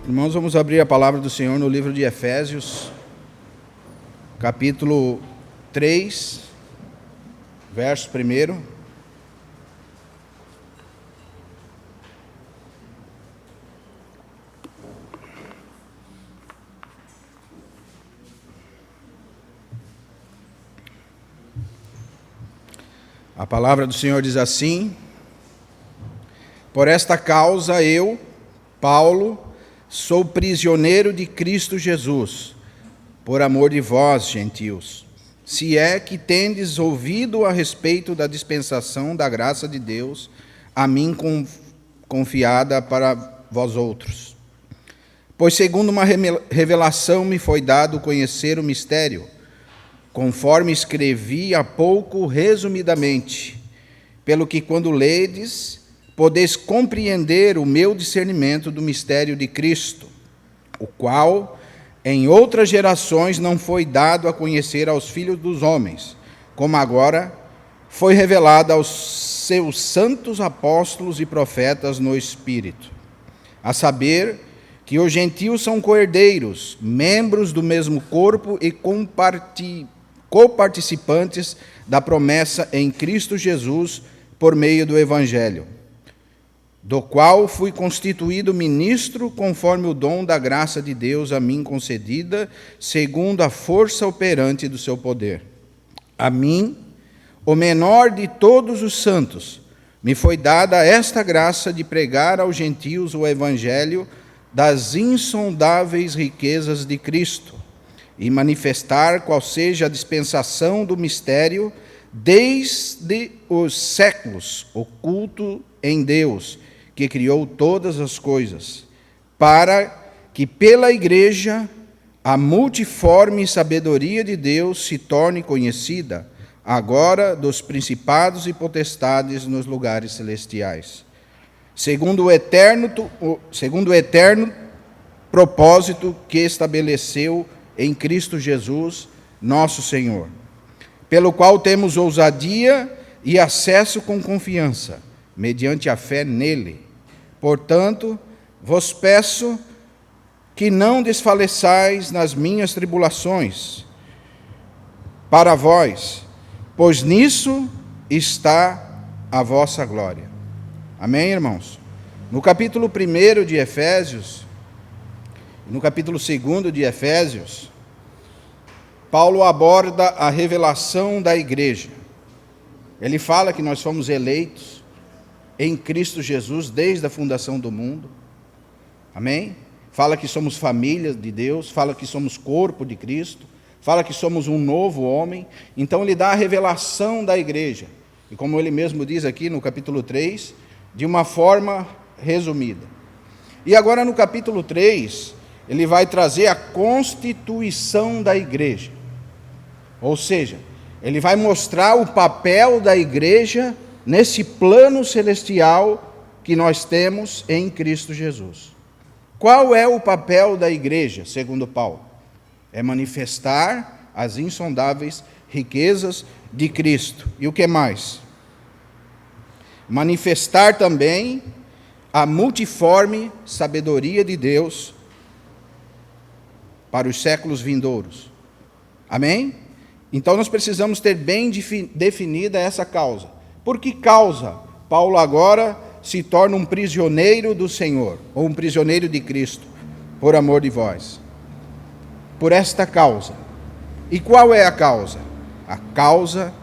Irmãos, vamos abrir a palavra do Senhor no livro de Efésios, capítulo 3, verso 1. A palavra do Senhor diz assim: por esta causa eu, Paulo, sou prisioneiro de Cristo Jesus, por amor de vós, gentios, se é que tendes ouvido a respeito da dispensação da graça de Deus, a mim confiada para vós outros. Pois segundo uma revelação me foi dado conhecer o mistério, conforme escrevi há pouco resumidamente, pelo que quando ledes, podeis compreender o meu discernimento do mistério de Cristo, o qual em outras gerações não foi dado a conhecer aos filhos dos homens, como agora foi revelado aos seus santos apóstolos e profetas no Espírito, a saber que os gentios são coerdeiros, membros do mesmo corpo e coparticipantes da promessa em Cristo Jesus por meio do Evangelho, do qual fui constituído ministro conforme o dom da graça de Deus a mim concedida, segundo a força operante do seu poder. A mim, o menor de todos os santos, me foi dada esta graça de pregar aos gentios o evangelho das insondáveis riquezas de Cristo e manifestar qual seja a dispensação do mistério desde os séculos, oculto em Deus, que criou todas as coisas, para que pela Igreja a multiforme sabedoria de Deus se torne conhecida, agora dos principados e potestades nos lugares celestiais, segundo o eterno propósito que estabeleceu em Cristo Jesus, nosso Senhor, pelo qual temos ousadia e acesso com confiança, mediante a fé nele. Portanto, vos peço que não desfaleçais nas minhas tribulações para vós, pois nisso está a vossa glória. Amém, irmãos? No capítulo 1 de Efésios, no capítulo 2 de Efésios, Paulo aborda a revelação da igreja. Ele fala que nós fomos eleitos em Cristo Jesus desde a fundação do mundo. Amém? Fala que somos família de Deus, fala que somos corpo de Cristo, fala que somos um novo homem. Então ele dá a revelação da igreja. E como ele mesmo diz aqui no capítulo 3, de uma forma resumida. E agora no capítulo 3, ele vai trazer a constituição da igreja. Ou seja, ele vai mostrar o papel da igreja nesse plano celestial que nós temos em Cristo Jesus. Qual é o papel da igreja, segundo Paulo? É manifestar as insondáveis riquezas de Cristo. E o que mais? Manifestar também a multiforme sabedoria de Deus para os séculos vindouros. Amém? Então nós precisamos ter bem definida essa causa. Por que causa Paulo agora se torna um prisioneiro do Senhor, ou um prisioneiro de Cristo, por amor de vós? Por esta causa. E qual é a causa? A causa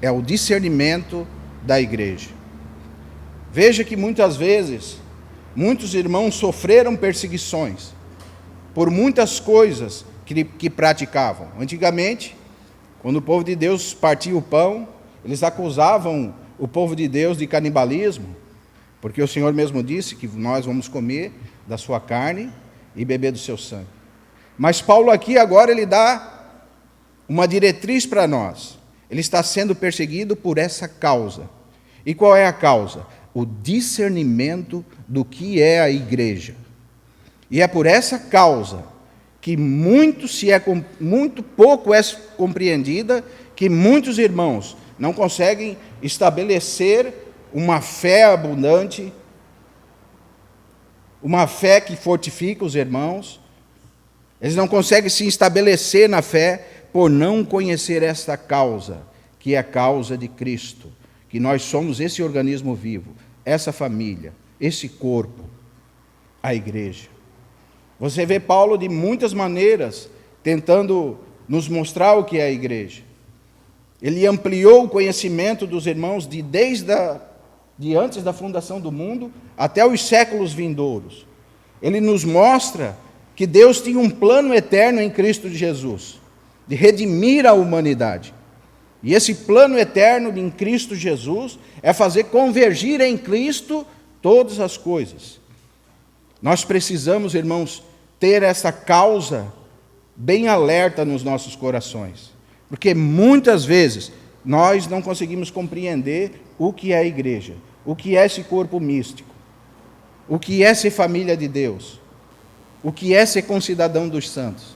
é o discernimento da igreja. Veja que muitas vezes, muitos irmãos sofreram perseguições por muitas coisas que praticavam. Antigamente, quando o povo de Deus partia o pão, eles acusavam o povo de Deus de canibalismo, porque o Senhor mesmo disse que nós vamos comer da sua carne e beber do seu sangue. Mas Paulo aqui agora ele dá uma diretriz para nós. Ele está sendo perseguido por essa causa. E qual é a causa? O discernimento do que é a igreja. E é por essa causa que muito pouco é compreendida, que muitos irmãos não conseguem estabelecer uma fé abundante uma fé que fortifica os irmãos. Eles não conseguem se estabelecer na fé por não conhecer esta causa, que é a causa de Cristo, que nós somos esse organismo vivo, essa família, esse corpo, a igreja. Você vê Paulo de muitas maneiras tentando nos mostrar o que é a igreja. Ele ampliou o conhecimento dos irmãos de antes da fundação do mundo até os séculos vindouros. Ele nos mostra que Deus tinha um plano eterno em Cristo Jesus, de redimir a humanidade. E esse plano eterno em Cristo Jesus é fazer convergir em Cristo todas as coisas. Nós precisamos, irmãos, ter essa causa bem alerta nos nossos corações, porque muitas vezes nós não conseguimos compreender o que é a igreja, o que é esse corpo místico, o que é ser família de Deus, o que é ser concidadão dos santos.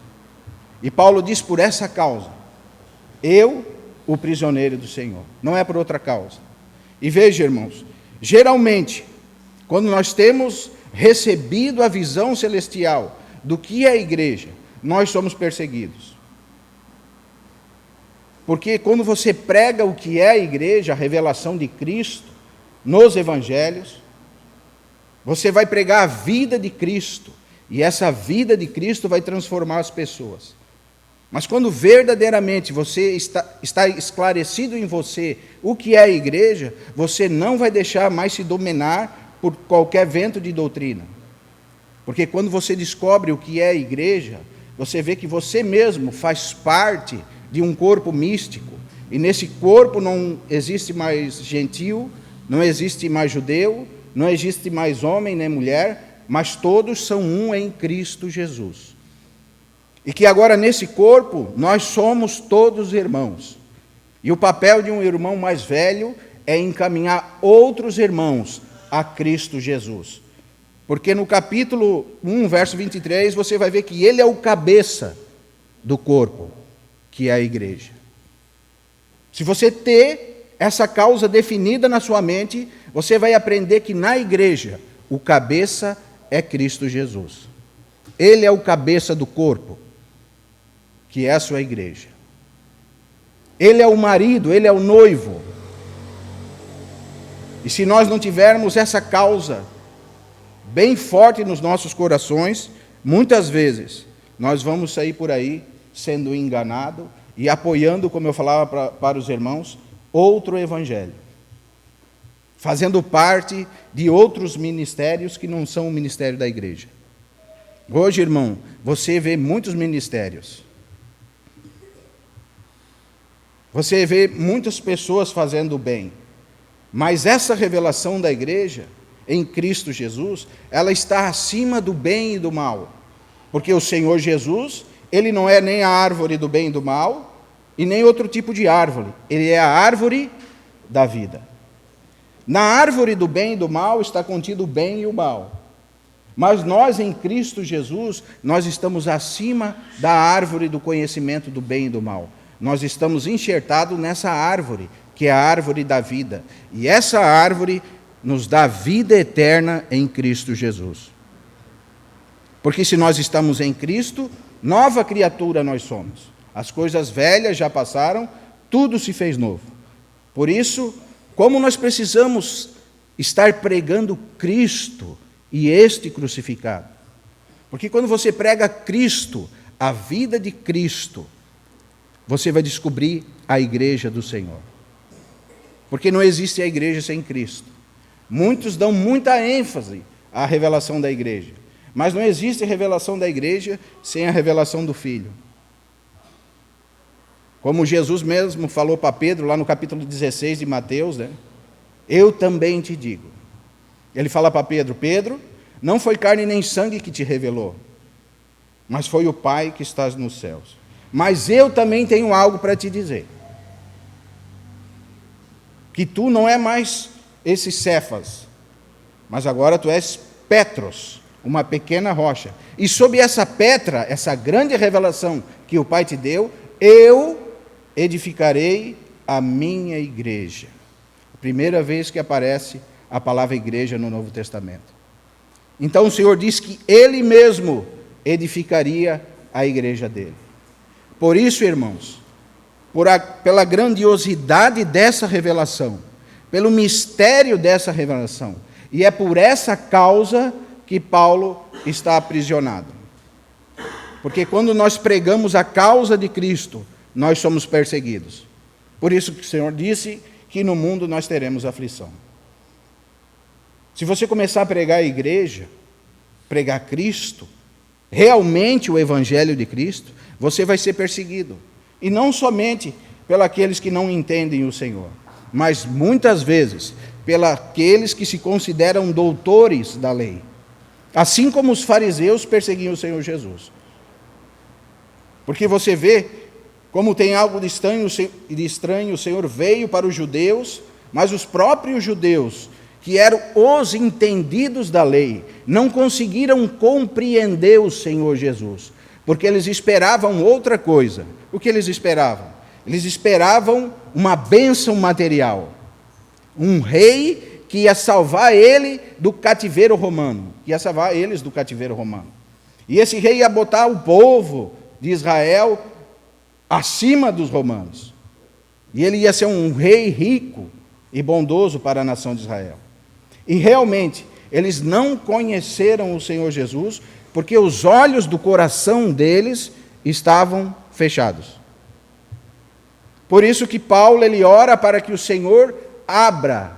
E Paulo diz: por essa causa, eu, o prisioneiro do Senhor, não é por outra causa. E veja, irmãos, geralmente, quando nós temos recebido a visão celestial do que é a igreja, nós somos perseguidos. Porque quando você prega o que é a igreja, a revelação de Cristo, nos evangelhos, você vai pregar a vida de Cristo, e essa vida de Cristo vai transformar as pessoas. Mas quando verdadeiramente você está esclarecido em você o que é a igreja, você não vai deixar mais se dominar por qualquer vento de doutrina. Porque quando você descobre o que é a igreja, você vê que você mesmo faz parte de um corpo místico. E nesse corpo não existe mais gentil, não existe mais judeu, não existe mais homem nem mulher, mas todos são um em Cristo Jesus. E que agora nesse corpo nós somos todos irmãos. E o papel de um irmão mais velho é encaminhar outros irmãos a Cristo Jesus. Porque no capítulo 1, verso 23, você vai ver que ele é o cabeça do corpo, que é a igreja. Se você ter essa causa definida na sua mente, você vai aprender que na igreja o cabeça é Cristo Jesus. Ele é o cabeça do corpo, que é a sua igreja. Ele é o marido, ele é o noivo. E se nós não tivermos essa causa bem forte nos nossos corações, muitas vezes nós vamos sair por aí sendo enganados e apoiando, como eu falava para os irmãos, outro evangelho, fazendo parte de outros ministérios que não são o ministério da igreja. Hoje, irmão, você vê muitos ministérios. Você vê muitas pessoas fazendo o bem, mas essa revelação da igreja em Cristo Jesus, ela está acima do bem e do mal, porque o Senhor Jesus, ele não é nem a árvore do bem e do mal, e nem outro tipo de árvore, ele é a árvore da vida. Na árvore do bem e do mal está contido o bem e o mal, mas nós em Cristo Jesus, nós estamos acima da árvore do conhecimento do bem e do mal. Nós estamos enxertados nessa árvore, que é a árvore da vida. E essa árvore nos dá vida eterna em Cristo Jesus. Porque se nós estamos em Cristo, nova criatura nós somos. As coisas velhas já passaram, tudo se fez novo. Por isso, como nós precisamos estar pregando Cristo e este crucificado? Porque quando você prega Cristo, a vida de Cristo, você vai descobrir a igreja do Senhor. Porque não existe a igreja sem Cristo. Muitos dão muita ênfase à revelação da igreja, mas não existe revelação da igreja sem a revelação do Filho. Como Jesus mesmo falou para Pedro, lá no capítulo 16 de Mateus, né? Eu também te digo. Ele fala para Pedro: Pedro, não foi carne nem sangue que te revelou, mas foi o Pai que está nos céus. Mas eu também tenho algo para te dizer. Que tu não é mais esse Cefas, mas agora tu és Petros, uma pequena rocha. E sob essa Petra, essa grande revelação que o Pai te deu, eu edificarei a minha igreja. A primeira vez que aparece a palavra igreja no Novo Testamento. Então o Senhor diz que Ele mesmo edificaria a igreja dele. Por isso, irmãos, pela grandiosidade dessa revelação, pelo mistério dessa revelação, e é por essa causa que Paulo está aprisionado. Porque quando nós pregamos a causa de Cristo, nós somos perseguidos. Por isso que o Senhor disse que no mundo nós teremos aflição. Se você começar a pregar a igreja, pregar Cristo, realmente o Evangelho de Cristo, você vai ser perseguido. E não somente pelos que não entendem o Senhor, mas muitas vezes pelos que se consideram doutores da lei. Assim como os fariseus perseguiam o Senhor Jesus. Porque você vê como tem algo de estranho, o Senhor veio para os judeus, mas os próprios judeus, que eram os entendidos da lei, não conseguiram compreender o Senhor Jesus, porque eles esperavam outra coisa. O que eles esperavam? Eles esperavam uma bênção material, um rei que ia salvar ele do cativeiro romano, que ia salvar eles do cativeiro romano. E esse rei ia botar o povo de Israel acima dos romanos. E ele ia ser um rei rico e bondoso para a nação de Israel. E realmente, eles não conheceram o Senhor Jesus, porque os olhos do coração deles estavam fechados. Por isso que Paulo ele ora para que o Senhor abra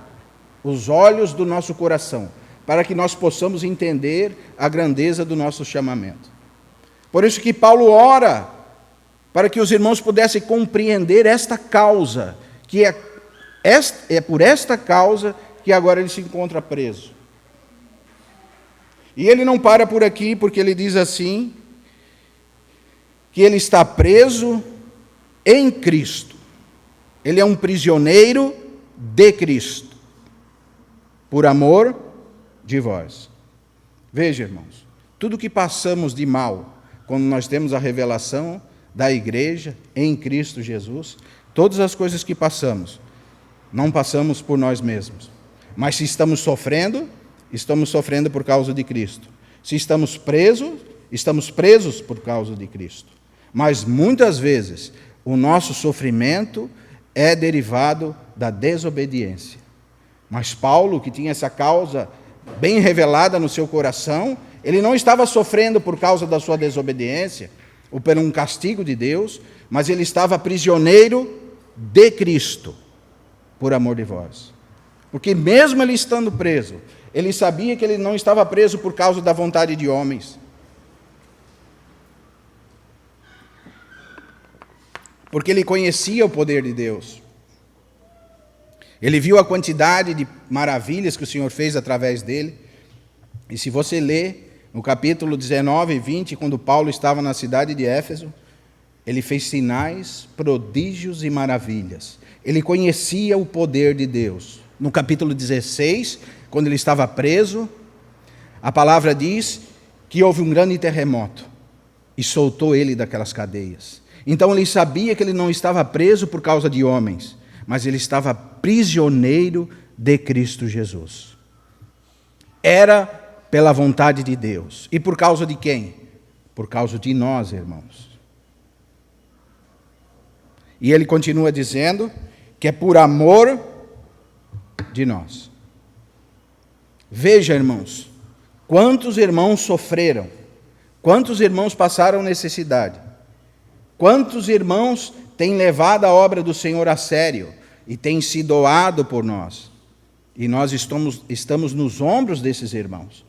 os olhos do nosso coração, para que nós possamos entender a grandeza do nosso chamamento. Por isso que Paulo ora para que os irmãos pudessem compreender esta causa, que é por esta causa que agora ele se encontra preso. E ele não para por aqui, porque ele diz assim, que ele está preso em Cristo. Ele é um prisioneiro de Cristo, por amor de vós. Veja, irmãos, tudo que passamos de mal, quando nós temos a revelação da igreja em Cristo Jesus, todas as coisas que passamos, não passamos por nós mesmos. Mas se estamos sofrendo por causa de Cristo. Se estamos presos por causa de Cristo. Mas muitas vezes o nosso sofrimento é derivado da desobediência. Mas Paulo, que tinha essa causa bem revelada no seu coração, ele não estava sofrendo por causa da sua desobediência, ou por um castigo de Deus, mas ele estava prisioneiro de Cristo, por amor de vós. Porque mesmo ele estando preso, ele sabia que ele não estava preso por causa da vontade de homens. Porque ele conhecia o poder de Deus. Ele viu a quantidade de maravilhas que o Senhor fez através dele. E se você ler no capítulo 19 e 20, quando Paulo estava na cidade de Éfeso, ele fez sinais, prodígios e maravilhas. Ele conhecia o poder de Deus. No capítulo 16, quando ele estava preso, a palavra diz que houve um grande terremoto e soltou ele daquelas cadeias. Então ele sabia que ele não estava preso por causa de homens, mas ele estava prisioneiro de Cristo Jesus. Era pela vontade de Deus. E por causa de quem? Por causa de nós, irmãos. E ele continua dizendo que é por amor de nós. Veja, irmãos, quantos irmãos sofreram, quantos irmãos passaram necessidade, quantos irmãos têm levado a obra do Senhor a sério e têm se doado por nós. E nós estamos nos ombros desses irmãos.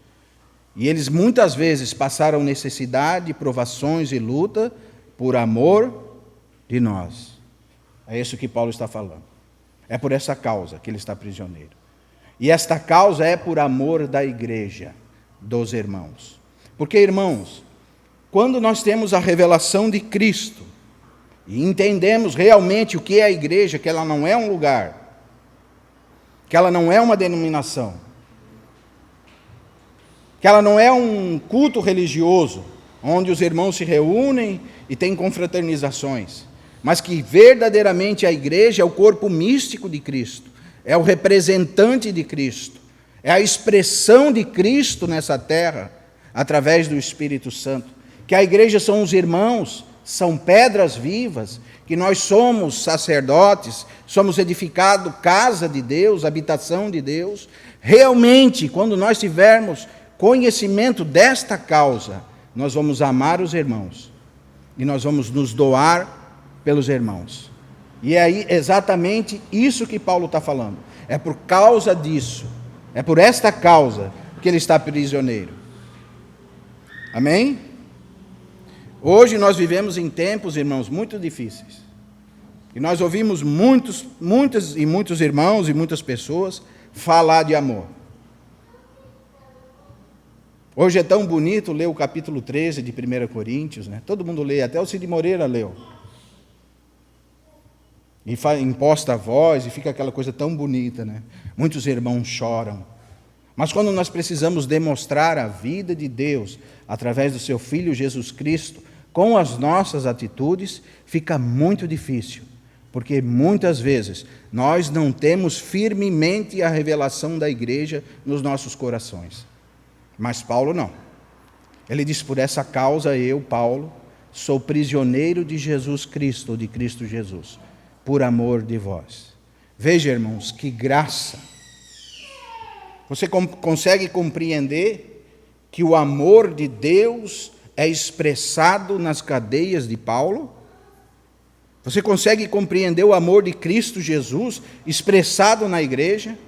E eles muitas vezes passaram necessidade, provações e luta por amor de nós. É isso que Paulo está falando. É por essa causa que ele está prisioneiro. E esta causa é por amor da igreja, dos irmãos. Porque, irmãos, quando nós temos a revelação de Cristo e entendemos realmente o que é a igreja, que ela não é um lugar, que ela não é uma denominação, que ela não é um culto religioso, onde os irmãos se reúnem e têm confraternizações, mas que verdadeiramente a igreja é o corpo místico de Cristo, é o representante de Cristo, É a expressão de Cristo nessa terra, através do Espírito Santo. Que a igreja são os irmãos, são pedras vivas, que nós somos sacerdotes, somos edificados casa de Deus, habitação de Deus. Realmente, quando nós tivermos conhecimento desta causa, nós vamos amar os irmãos e nós vamos nos doar pelos irmãos. E é aí exatamente isso que Paulo está falando. É por causa disso, é por esta causa que ele está prisioneiro. Amém? Hoje nós vivemos em tempos, irmãos, muito difíceis. E nós ouvimos muitos irmãos e muitas pessoas falar de amor. Hoje é tão bonito ler o capítulo 13 de 1 Coríntios, né? Todo mundo lê, até o Cid Moreira leu. E imposta a voz, e fica aquela coisa tão bonita, né? Muitos irmãos choram. Mas quando nós precisamos demonstrar a vida de Deus, através do seu Filho Jesus Cristo, com as nossas atitudes, fica muito difícil. Porque muitas vezes nós não temos firmemente a revelação da igreja nos nossos corações. Mas Paulo não. Ele diz, por essa causa eu, Paulo, sou prisioneiro de Jesus Cristo, de Cristo Jesus, por amor de vós. Veja, irmãos, que graça. Você consegue compreender que o amor de Deus é expressado nas cadeias de Paulo? Você consegue compreender o amor de Cristo Jesus expressado na igreja?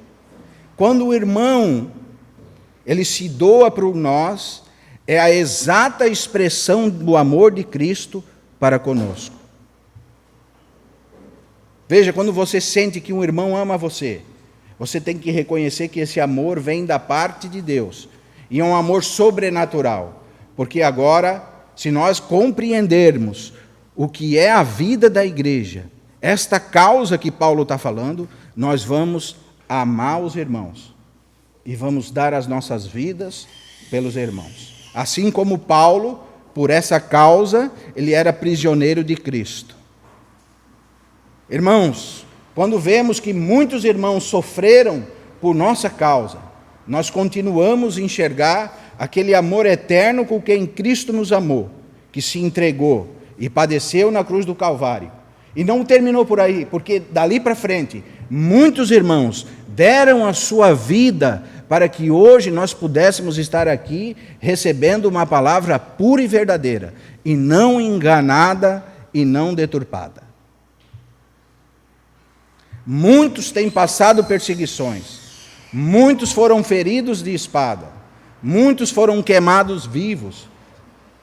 Quando o irmão ele se doa para nós, é a exata expressão do amor de Cristo para conosco. Veja, quando você sente que um irmão ama você, você tem que reconhecer que esse amor vem da parte de Deus, e é um amor sobrenatural, porque agora, se nós compreendermos o que é a vida da igreja, esta causa que Paulo está falando, nós vamos amar os irmãos. E vamos dar as nossas vidas pelos irmãos. Assim como Paulo, por essa causa, ele era prisioneiro de Cristo. Irmãos, quando vemos que muitos irmãos sofreram por nossa causa, nós continuamos a enxergar aquele amor eterno com quem Cristo nos amou, que se entregou e padeceu na cruz do Calvário. E não terminou por aí, porque dali para frente, muitos irmãos deram a sua vida para que hoje nós pudéssemos estar aqui recebendo uma palavra pura e verdadeira, e não enganada e não deturpada. Muitos têm passado perseguições, muitos foram feridos de espada, muitos foram queimados vivos,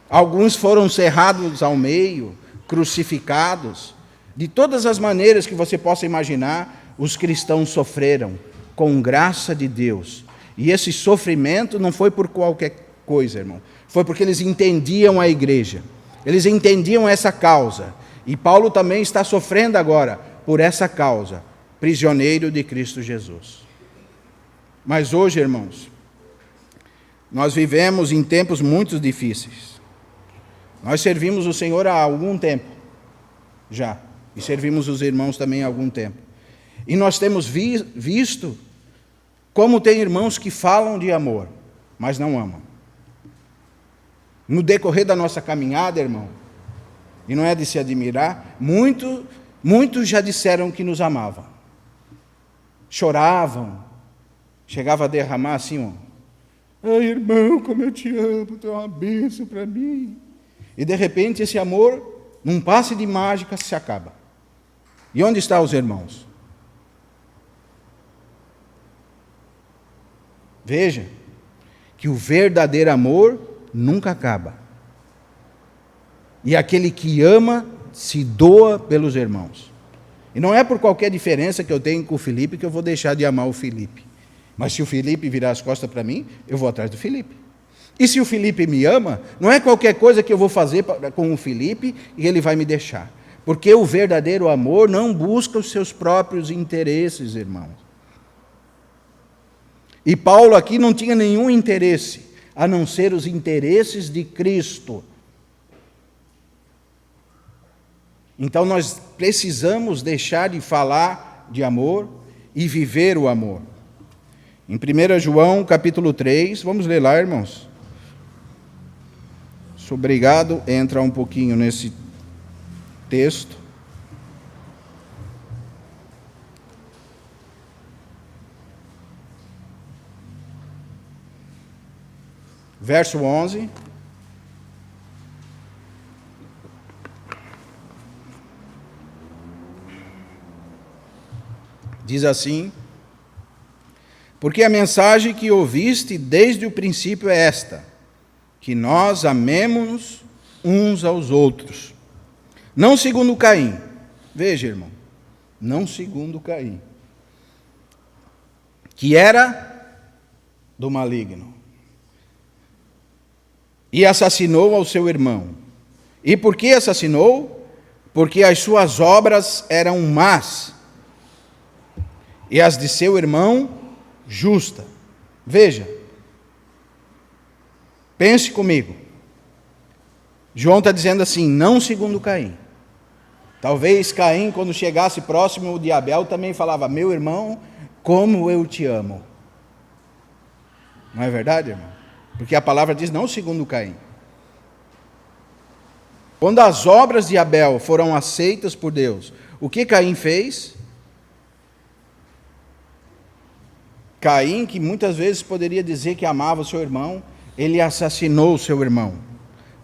alguns foram cerrados ao meio, crucificados. De todas as maneiras que você possa imaginar, os cristãos sofreram com graça de Deus. E esse sofrimento não foi por qualquer coisa, irmão. Foi porque eles entendiam a igreja. Eles entendiam essa causa. E Paulo também está sofrendo agora por essa causa, prisioneiro de Cristo Jesus. Mas hoje, irmãos, nós vivemos em tempos muito difíceis. Nós servimos o Senhor há algum tempo, já. E servimos os irmãos também há algum tempo. E nós temos visto como tem irmãos que falam de amor, mas não amam. No decorrer da nossa caminhada, irmão, e não é de se admirar, muitos já disseram que nos amavam. Choravam, chegava a derramar assim, ai, irmão, como eu te amo, tu é uma bênção para mim. E de repente esse amor, num passe de mágica, se acaba. E onde estão os irmãos? Veja que o verdadeiro amor nunca acaba. E aquele que ama se doa pelos irmãos. E não é por qualquer diferença que eu tenho com o Felipe que eu vou deixar de amar o Felipe. Mas se o Felipe virar as costas para mim, eu vou atrás do Felipe. E se o Felipe me ama, não é qualquer coisa que eu vou fazer com o Felipe e ele vai me deixar. Porque o verdadeiro amor não busca os seus próprios interesses, irmãos. E Paulo aqui não tinha nenhum interesse, a não ser os interesses de Cristo. Então nós precisamos deixar de falar de amor e viver o amor. Em 1 João, capítulo 3, vamos ler lá, irmãos. Sou obrigado a entrar um pouquinho nesse texto. Verso 11. Diz assim: porque a mensagem que ouviste desde o princípio é esta, que nós amemos uns aos outros. Não segundo Caim. Veja, irmão, não segundo Caim, que era do maligno, e assassinou ao seu irmão. E por que assassinou? Porque as suas obras eram más, e as de seu irmão justa. Veja, pense comigo. João está dizendo assim, não segundo Caim. Talvez Caim, quando chegasse próximo de Abel, também falava, meu irmão, como eu te amo. Não é verdade, irmão? Porque a palavra diz, não segundo Caim. Quando as obras de Abel foram aceitas por Deus, o que Caim fez? Caim, que muitas vezes poderia dizer que amava o seu irmão, ele assassinou o seu irmão,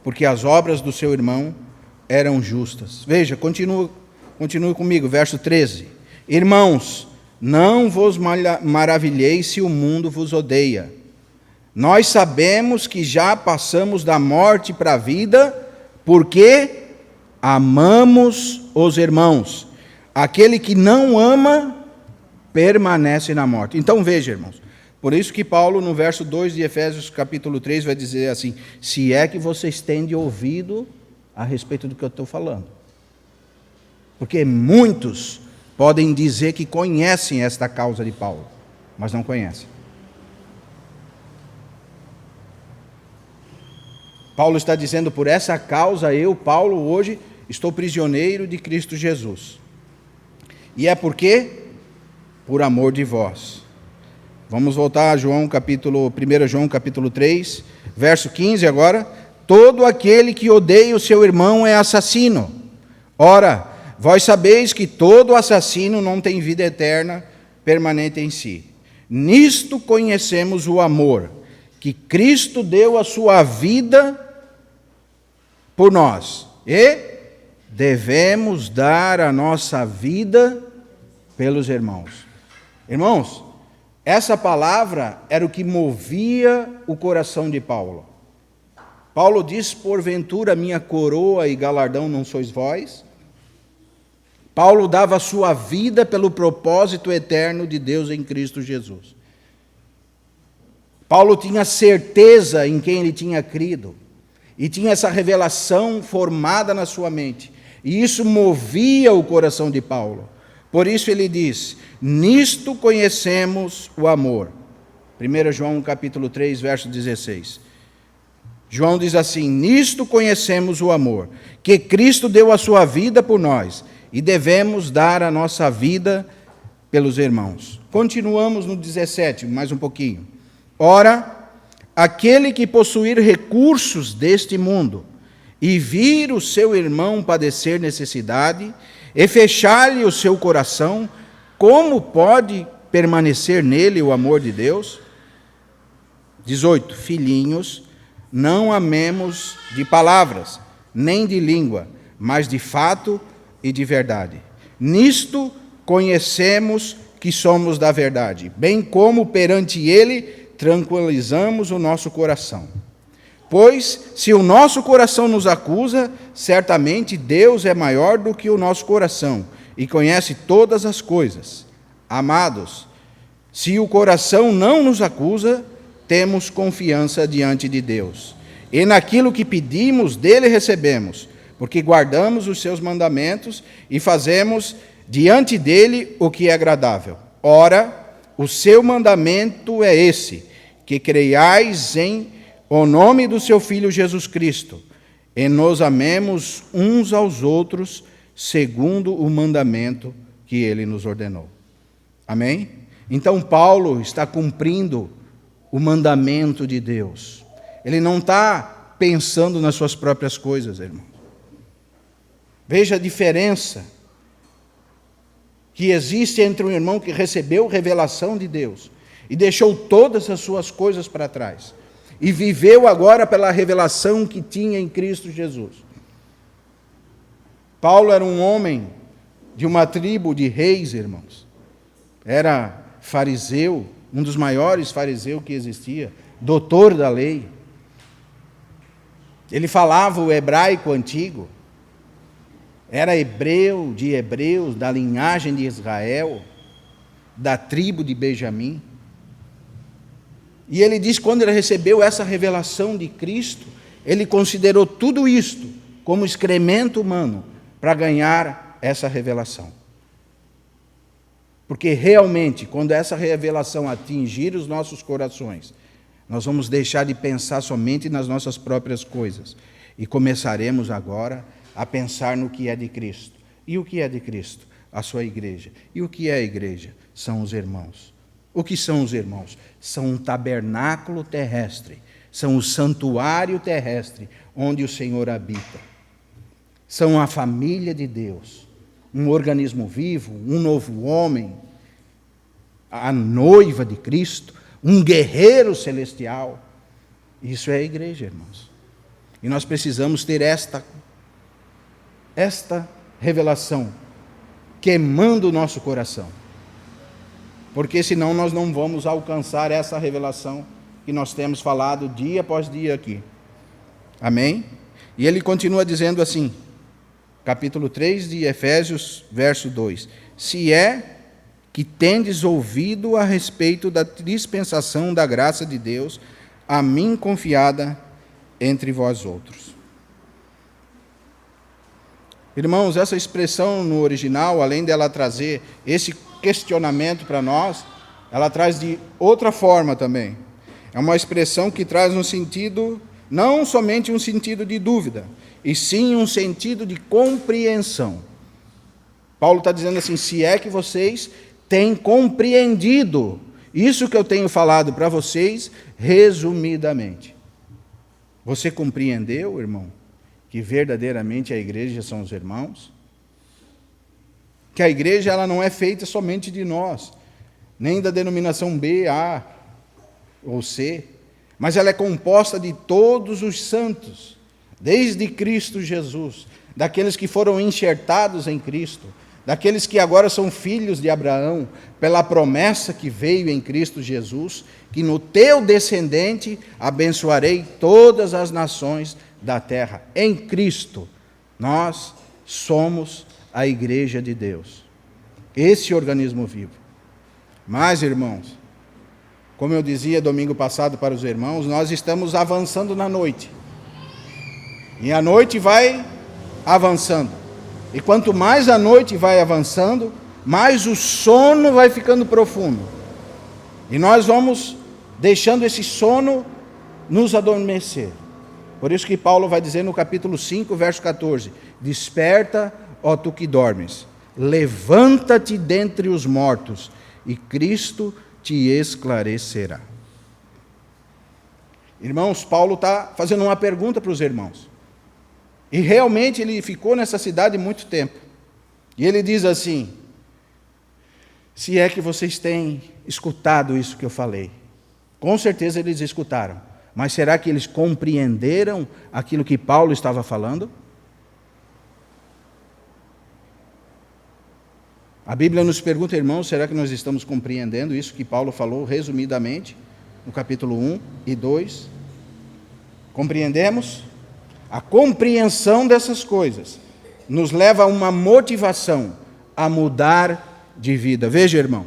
porque as obras do seu irmão eram justas. Veja, continue comigo, verso 13. Irmãos, não vos maravilheis se o mundo vos odeia. Nós sabemos que já passamos da morte para a vida, porque amamos os irmãos. Aquele que não ama, permanece na morte. Então veja, irmãos, por isso que Paulo, no verso 2 de Efésios capítulo 3, vai dizer assim, se é que vocês têm de ouvido a respeito do que eu estou falando. Porque muitos podem dizer que conhecem esta causa de Paulo, mas não conhecem. Paulo está dizendo, por essa causa eu, Paulo, hoje estou prisioneiro de Cristo Jesus. E é porque por amor de vós. Vamos voltar a 1 João capítulo 3, verso 15 agora. Todo aquele que odeia o seu irmão é assassino. Ora, vós sabeis que todo assassino não tem vida eterna permanente em si. Nisto conhecemos o amor, que Cristo deu a sua vida por nós. E devemos dar a nossa vida pelos irmãos. Irmãos, essa palavra era o que movia o coração de Paulo. Paulo diz, porventura minha coroa e galardão não sois vós? Paulo dava a sua vida pelo propósito eterno de Deus em Cristo Jesus. Paulo tinha certeza em quem ele tinha crido, e tinha essa revelação formada na sua mente, e isso movia o coração de Paulo. Por isso ele diz, nisto conhecemos o amor. 1 João capítulo 3, verso 16. João diz assim, nisto conhecemos o amor, que Cristo deu a sua vida por nós, e devemos dar a nossa vida pelos irmãos. Continuamos no 17, mais um pouquinho. Ora, aquele que possuir recursos deste mundo, e vir o seu irmão padecer necessidade, e fechar-lhe o seu coração, como pode permanecer nele o amor de Deus? 18. Filhinhos, não amemos de palavras, nem de língua, mas de fato e de verdade. Nisto conhecemos que somos da verdade, bem como perante ele tranquilizamos o nosso coração. Pois, se o nosso coração nos acusa, certamente Deus é maior do que o nosso coração e conhece todas as coisas. Amados, se o coração não nos acusa, temos confiança diante de Deus. E naquilo que pedimos, dele recebemos, porque guardamos os seus mandamentos e fazemos diante dele o que é agradável. Ora, o seu mandamento é esse, que creiais em o nome do seu Filho Jesus Cristo, e nos amemos uns aos outros, segundo o mandamento que ele nos ordenou. Amém? Então Paulo está cumprindo o mandamento de Deus. Ele não está pensando nas suas próprias coisas, irmãos. Veja a diferença que existe entre um irmão que recebeu revelação de Deus e deixou todas as suas coisas para trás e viveu agora pela revelação que tinha em Cristo Jesus. Paulo era um homem de uma tribo de reis, irmãos. Era fariseu, um dos maiores fariseus que existia, doutor da lei. Ele falava o hebraico antigo. Era hebreu de hebreus, da linhagem de Israel, da tribo de Benjamim. E ele diz que quando ele recebeu essa revelação de Cristo, ele considerou tudo isto como excremento humano para ganhar essa revelação. Porque realmente, quando essa revelação atingir os nossos corações, nós vamos deixar de pensar somente nas nossas próprias coisas e começaremos agora a pensar no que é de Cristo. E o que é de Cristo? A sua igreja. E o que é a igreja? São os irmãos. O que são os irmãos? São um tabernáculo terrestre, são o santuário terrestre onde o Senhor habita. São a família de Deus, um organismo vivo, um novo homem, a noiva de Cristo, um guerreiro celestial. Isso é a igreja, irmãos. E nós precisamos ter esta revelação queimando o nosso coração. Porque senão nós não vamos alcançar essa revelação que nós temos falado dia após dia aqui. Amém? E ele continua dizendo assim, capítulo 3 de Efésios, verso 2. Se é que tendes ouvido a respeito da dispensação da graça de Deus, a mim confiada entre vós outros. Irmãos, essa expressão no original, além dela trazer esse questionamento para nós, ela traz de outra forma também. É uma expressão que traz um sentido, não somente um sentido de dúvida, e sim um sentido de compreensão. Paulo está dizendo assim, se é que vocês têm compreendido isso que eu tenho falado para vocês, resumidamente. Você compreendeu, irmão, que verdadeiramente a igreja são os irmãos? Que a igreja ela não é feita somente de nós, nem da denominação B, A ou C, mas ela é composta de todos os santos, desde Cristo Jesus, daqueles que foram enxertados em Cristo, daqueles que agora são filhos de Abraão, pela promessa que veio em Cristo Jesus, que no teu descendente abençoarei todas as nações da terra. Em Cristo, nós somos a igreja de Deus, esse organismo vivo. Mas, irmãos, como eu dizia domingo passado para os irmãos, nós estamos avançando na noite, e a noite vai avançando, e quanto mais a noite vai avançando, mais o sono vai ficando profundo, e nós vamos deixando esse sono nos adormecer. Por isso que Paulo vai dizer no capítulo 5, verso 14, desperta, ó tu que dormes, levanta-te dentre os mortos, e Cristo te esclarecerá. Irmãos, Paulo está fazendo uma pergunta para os irmãos. E realmente ele ficou nessa cidade muito tempo. E ele diz assim, se é que vocês têm escutado isso que eu falei. Com certeza eles escutaram. Mas será que eles compreenderam aquilo que Paulo estava falando? A Bíblia nos pergunta, irmãos, será que nós estamos compreendendo isso que Paulo falou resumidamente no capítulo 1 e 2? Compreendemos? A compreensão dessas coisas nos leva a uma motivação a mudar de vida. Veja, irmão,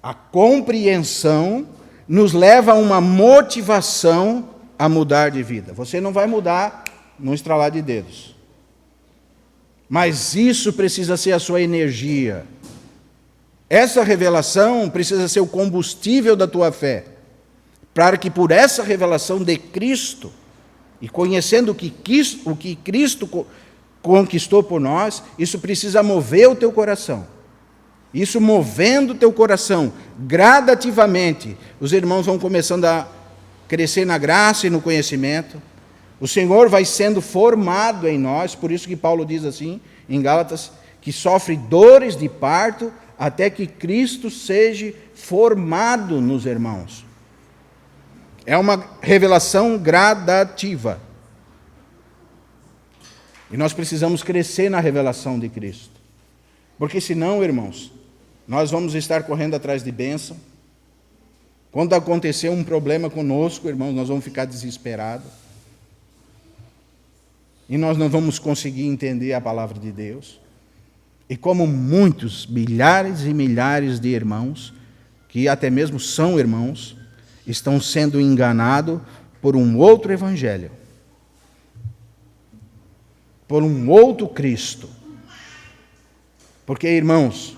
a compreensão nos leva a uma motivação a mudar de vida. Você não vai mudar no estralar de dedos. Mas isso precisa ser a sua energia. Essa revelação precisa ser o combustível da tua fé. Para que por essa revelação de Cristo, e conhecendo o que Cristo conquistou por nós, isso precisa mover o teu coração. Isso movendo o teu coração, gradativamente, os irmãos vão começando a crescer na graça e no conhecimento. O Senhor vai sendo formado em nós, por isso que Paulo diz assim, em Gálatas, que sofre dores de parto, até que Cristo seja formado nos irmãos. É uma revelação gradativa. E nós precisamos crescer na revelação de Cristo. Porque senão, irmãos, nós vamos estar correndo atrás de bênção. Quando acontecer um problema conosco, irmãos, nós vamos ficar desesperados. E nós não vamos conseguir entender a palavra de Deus. E como muitos, milhares e milhares de irmãos, que até mesmo são irmãos, estão sendo enganados por um outro evangelho, por um outro Cristo. Porque, irmãos,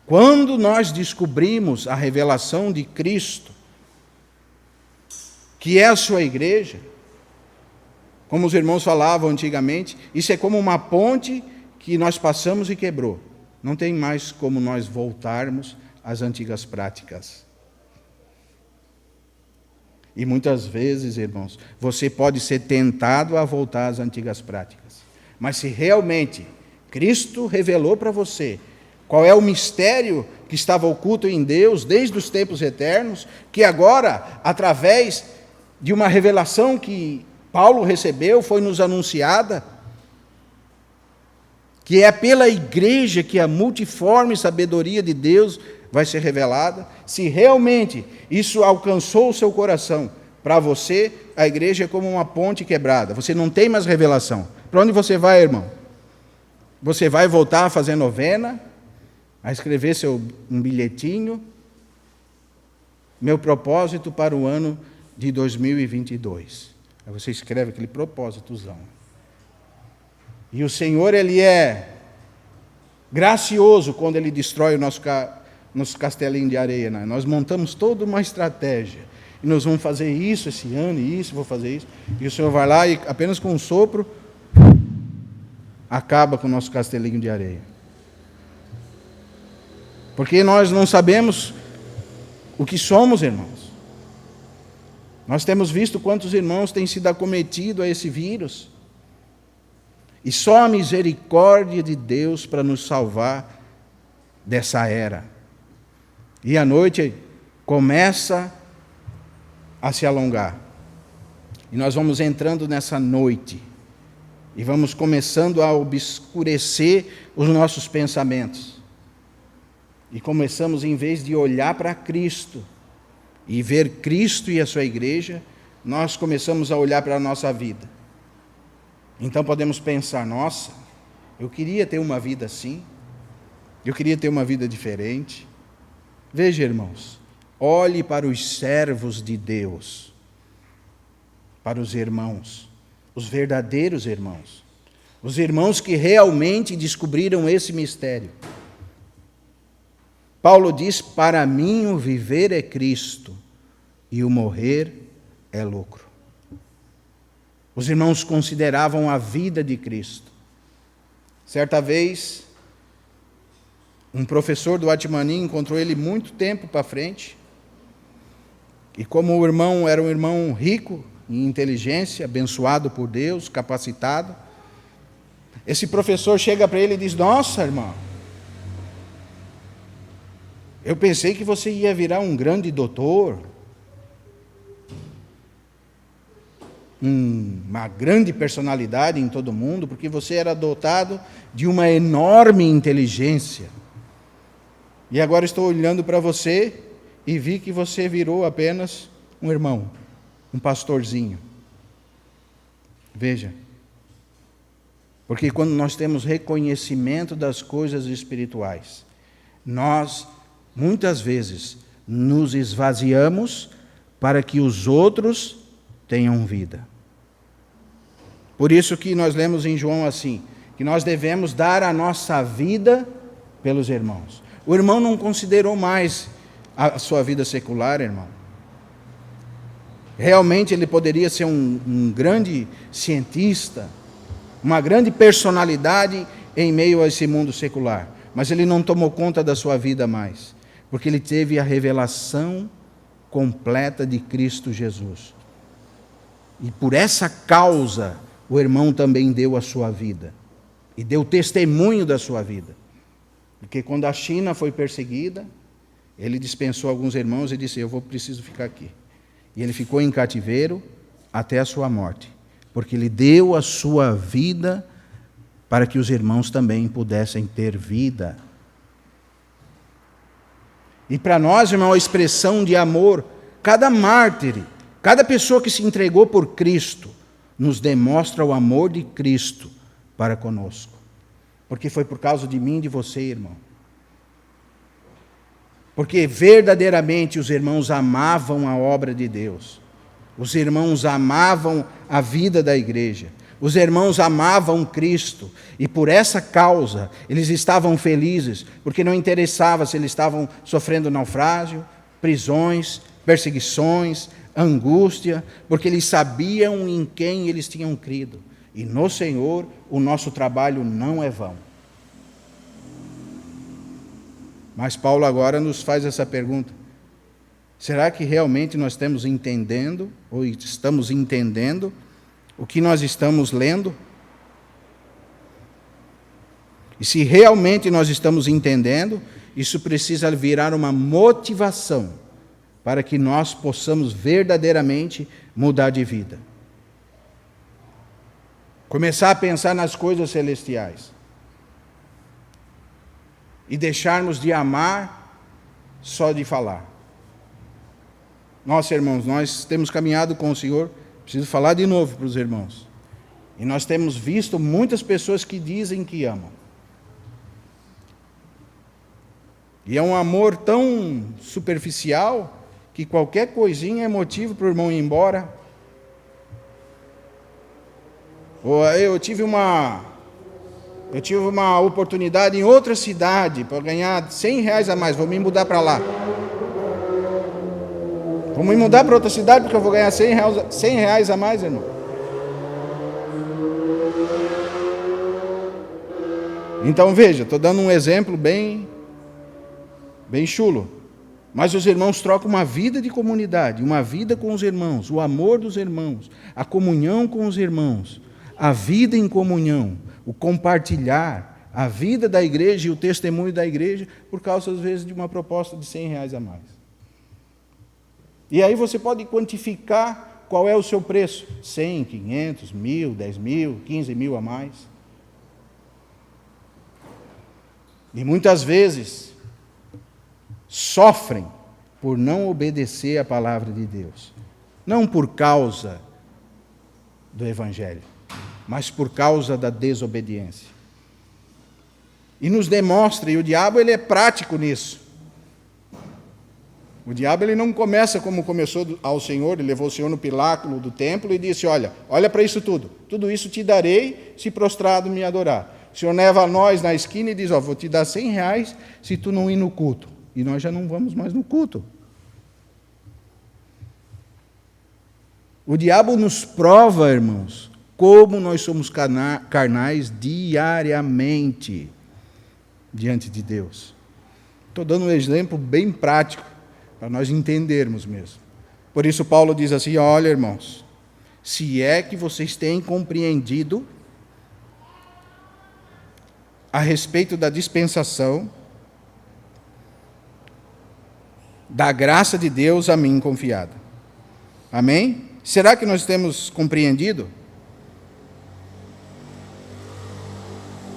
quando nós descobrimos a revelação de Cristo, que é a sua igreja, como os irmãos falavam antigamente, isso é como uma ponte que nós passamos e quebrou. Não tem mais como nós voltarmos às antigas práticas. E muitas vezes, irmãos, você pode ser tentado a voltar às antigas práticas. Mas se realmente Cristo revelou para você qual é o mistério que estava oculto em Deus desde os tempos eternos, que agora, através de uma revelação que Paulo recebeu, foi nos anunciada, que é pela igreja que a multiforme sabedoria de Deus vai ser revelada. Se realmente isso alcançou o seu coração, para você, a igreja é como uma ponte quebrada. Você não tem mais revelação. Para onde você vai, irmão? Você vai voltar a fazer novena, a escrever um bilhetinho. Meu propósito para o ano de 2022. Aí você escreve aquele propósitozão. E o Senhor, Ele é gracioso quando Ele destrói o nosso castelinho de areia. Né? Nós montamos toda uma estratégia. E nós vamos fazer isso esse ano, e isso, vou fazer isso. E o Senhor vai lá e apenas com um sopro, acaba com o nosso castelinho de areia. Porque nós não sabemos o que somos, irmãos. Nós temos visto quantos irmãos têm sido acometidos a esse vírus. E só a misericórdia de Deus para nos salvar dessa era. E a noite começa a se alongar. E nós vamos entrando nessa noite. E vamos começando a obscurecer os nossos pensamentos. E começamos, em vez de olhar para Cristo e ver Cristo e a sua igreja, nós começamos a olhar para a nossa vida. Então podemos pensar, nossa, eu queria ter uma vida assim, eu queria ter uma vida diferente. Veja, irmãos, olhe para os servos de Deus, para os irmãos, os verdadeiros irmãos, os irmãos que realmente descobriram esse mistério. Paulo diz, para mim o viver é Cristo e o morrer é lucro. Os irmãos consideravam a vida de Cristo. Certa vez, um professor do Atmani encontrou ele muito tempo para frente. E como o irmão era um irmão rico em inteligência, abençoado por Deus, capacitado, esse professor chega para ele e diz, nossa, irmão, eu pensei que você ia virar um grande doutor, uma grande personalidade em todo mundo, porque você era dotado de uma enorme inteligência. E agora estou olhando para você e vi que você virou apenas um irmão, um pastorzinho. Veja, porque quando nós temos reconhecimento das coisas espirituais, nós, muitas vezes, nos esvaziamos para que os outros tenham vida. Por isso que nós lemos em João assim, que nós devemos dar a nossa vida pelos irmãos. O irmão não considerou mais a sua vida secular, irmão. Realmente ele poderia ser um grande cientista, uma grande personalidade em meio a esse mundo secular. mas ele não tomou conta da sua vida mais, porque ele teve a revelação completa de Cristo Jesus. E por essa causa, o irmão também deu a sua vida, e deu testemunho da sua vida. Porque quando a China foi perseguida, ele dispensou alguns irmãos e disse: eu preciso ficar aqui. E ele ficou em cativeiro até a sua morte, porque ele deu a sua vida para que os irmãos também pudessem ter vida. E para nós, irmão, a expressão de amor, cada mártir, cada pessoa que se entregou por Cristo, nos demonstra o amor de Cristo para conosco. Porque foi por causa de mim e de você, irmão. Porque verdadeiramente os irmãos amavam a obra de Deus. Os irmãos amavam a vida da igreja. Os irmãos amavam Cristo. E por essa causa, eles estavam felizes, porque não interessava se eles estavam sofrendo naufrágio, prisões, perseguições, angústia, porque eles sabiam em quem eles tinham crido. E no Senhor, o nosso trabalho não é vão. Mas Paulo agora nos faz essa pergunta: será que realmente nós estamos entendendo, ou estamos entendendo, o que nós estamos lendo? E se realmente nós estamos entendendo, isso precisa virar uma motivação para que nós possamos verdadeiramente mudar de vida. Começar a pensar nas coisas celestiais. E deixarmos de amar só de falar. Nossa, irmãos, nós temos caminhado com o Senhor, preciso falar de novo para os irmãos. E nós temos visto muitas pessoas que dizem que amam. E é um amor tão superficial que qualquer coisinha é motivo para o irmão ir embora. Ou eu tive uma oportunidade em outra cidade para ganhar R$100 a mais, vou me mudar para lá. Vou me mudar para outra cidade porque eu vou ganhar R$100 a mais, irmão. Então veja, estou dando um exemplo bem chulo. Mas os irmãos trocam uma vida de comunidade, uma vida com os irmãos, o amor dos irmãos, a comunhão com os irmãos, a vida em comunhão, o compartilhar a vida da igreja e o testemunho da igreja, por causa, às vezes, de uma proposta de R$100 a mais. E aí você pode quantificar qual é o seu preço: 100, 500, 1.000, 10.000, 15.000 a mais. E muitas vezes sofrem por não obedecer à palavra de Deus. Não por causa do Evangelho, mas por causa da desobediência. E nos demonstra, e o diabo ele é prático nisso. O diabo ele não começa como começou ao Senhor, ele levou o Senhor no pináculo do templo e disse: olha para isso tudo isso te darei se prostrado me adorar. O Senhor leva nós na esquina e diz: vou te dar R$100 se tu não ir no culto. E nós já não vamos mais no culto. O diabo nos prova, irmãos, como nós somos carnais diariamente diante de Deus. Estou dando um exemplo bem prático, para nós entendermos mesmo. Por isso Paulo diz assim: olha, irmãos, se é que vocês têm compreendido a respeito da dispensação da graça de Deus a mim confiada. Amém? Será que nós temos compreendido?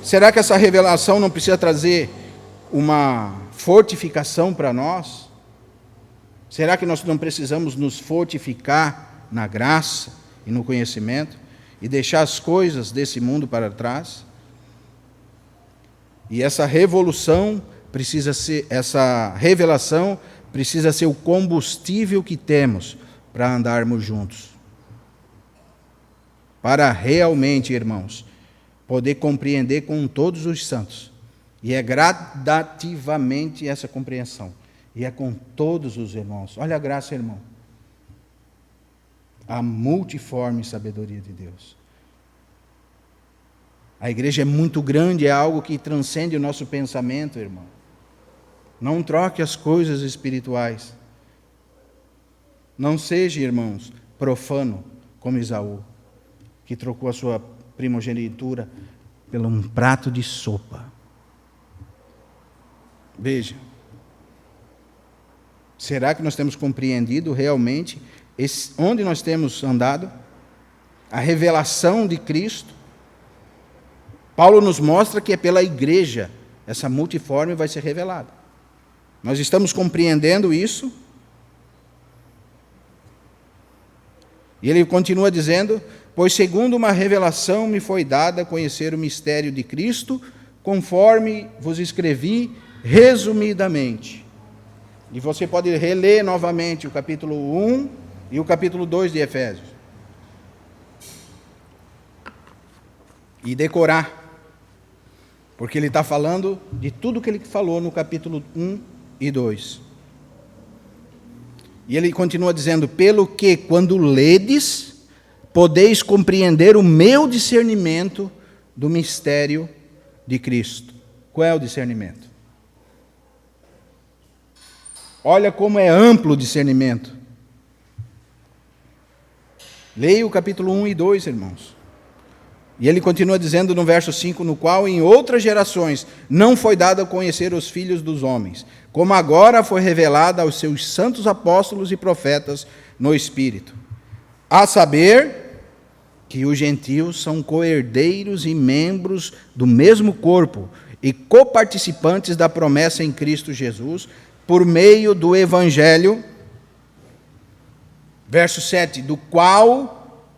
Será que essa revelação não precisa trazer uma fortificação para nós? Será que nós não precisamos nos fortificar na graça e no conhecimento e deixar as coisas desse mundo para trás? E essa revelação precisa ser o combustível que temos para andarmos juntos. Para realmente, irmãos, poder compreender com todos os santos. E é gradativamente essa compreensão. E é com todos os irmãos. Olha a graça, irmão. A multiforme sabedoria de Deus. A igreja é muito grande, é algo que transcende o nosso pensamento, irmão. Não troque as coisas espirituais. Não seja, irmãos, profano como Esaú, que trocou a sua primogenitura por um prato de sopa. Veja, será que nós temos compreendido realmente onde nós temos andado? A revelação de Cristo. Paulo nos mostra que é pela igreja essa multiforme vai ser revelada. Nós estamos compreendendo isso? E ele continua dizendo: pois segundo uma revelação me foi dada conhecer o mistério de Cristo, conforme vos escrevi resumidamente. E você pode reler novamente o capítulo 1 e o capítulo 2 de Efésios. E decorar. Porque ele está falando de tudo que ele falou no capítulo 1 e 2. E ele continua dizendo: pelo que, quando ledes, podeis compreender o meu discernimento do mistério de Cristo. Qual é o discernimento? Olha como é amplo o discernimento. Leia o capítulo 1 e 2, irmãos. E ele continua dizendo no verso 5, no qual em outras gerações não foi dado a conhecer os filhos dos homens, como agora foi revelada aos seus santos apóstolos e profetas no Espírito. A saber que os gentios são co-herdeiros e membros do mesmo corpo e coparticipantes da promessa em Cristo Jesus, por meio do Evangelho, verso 7, do qual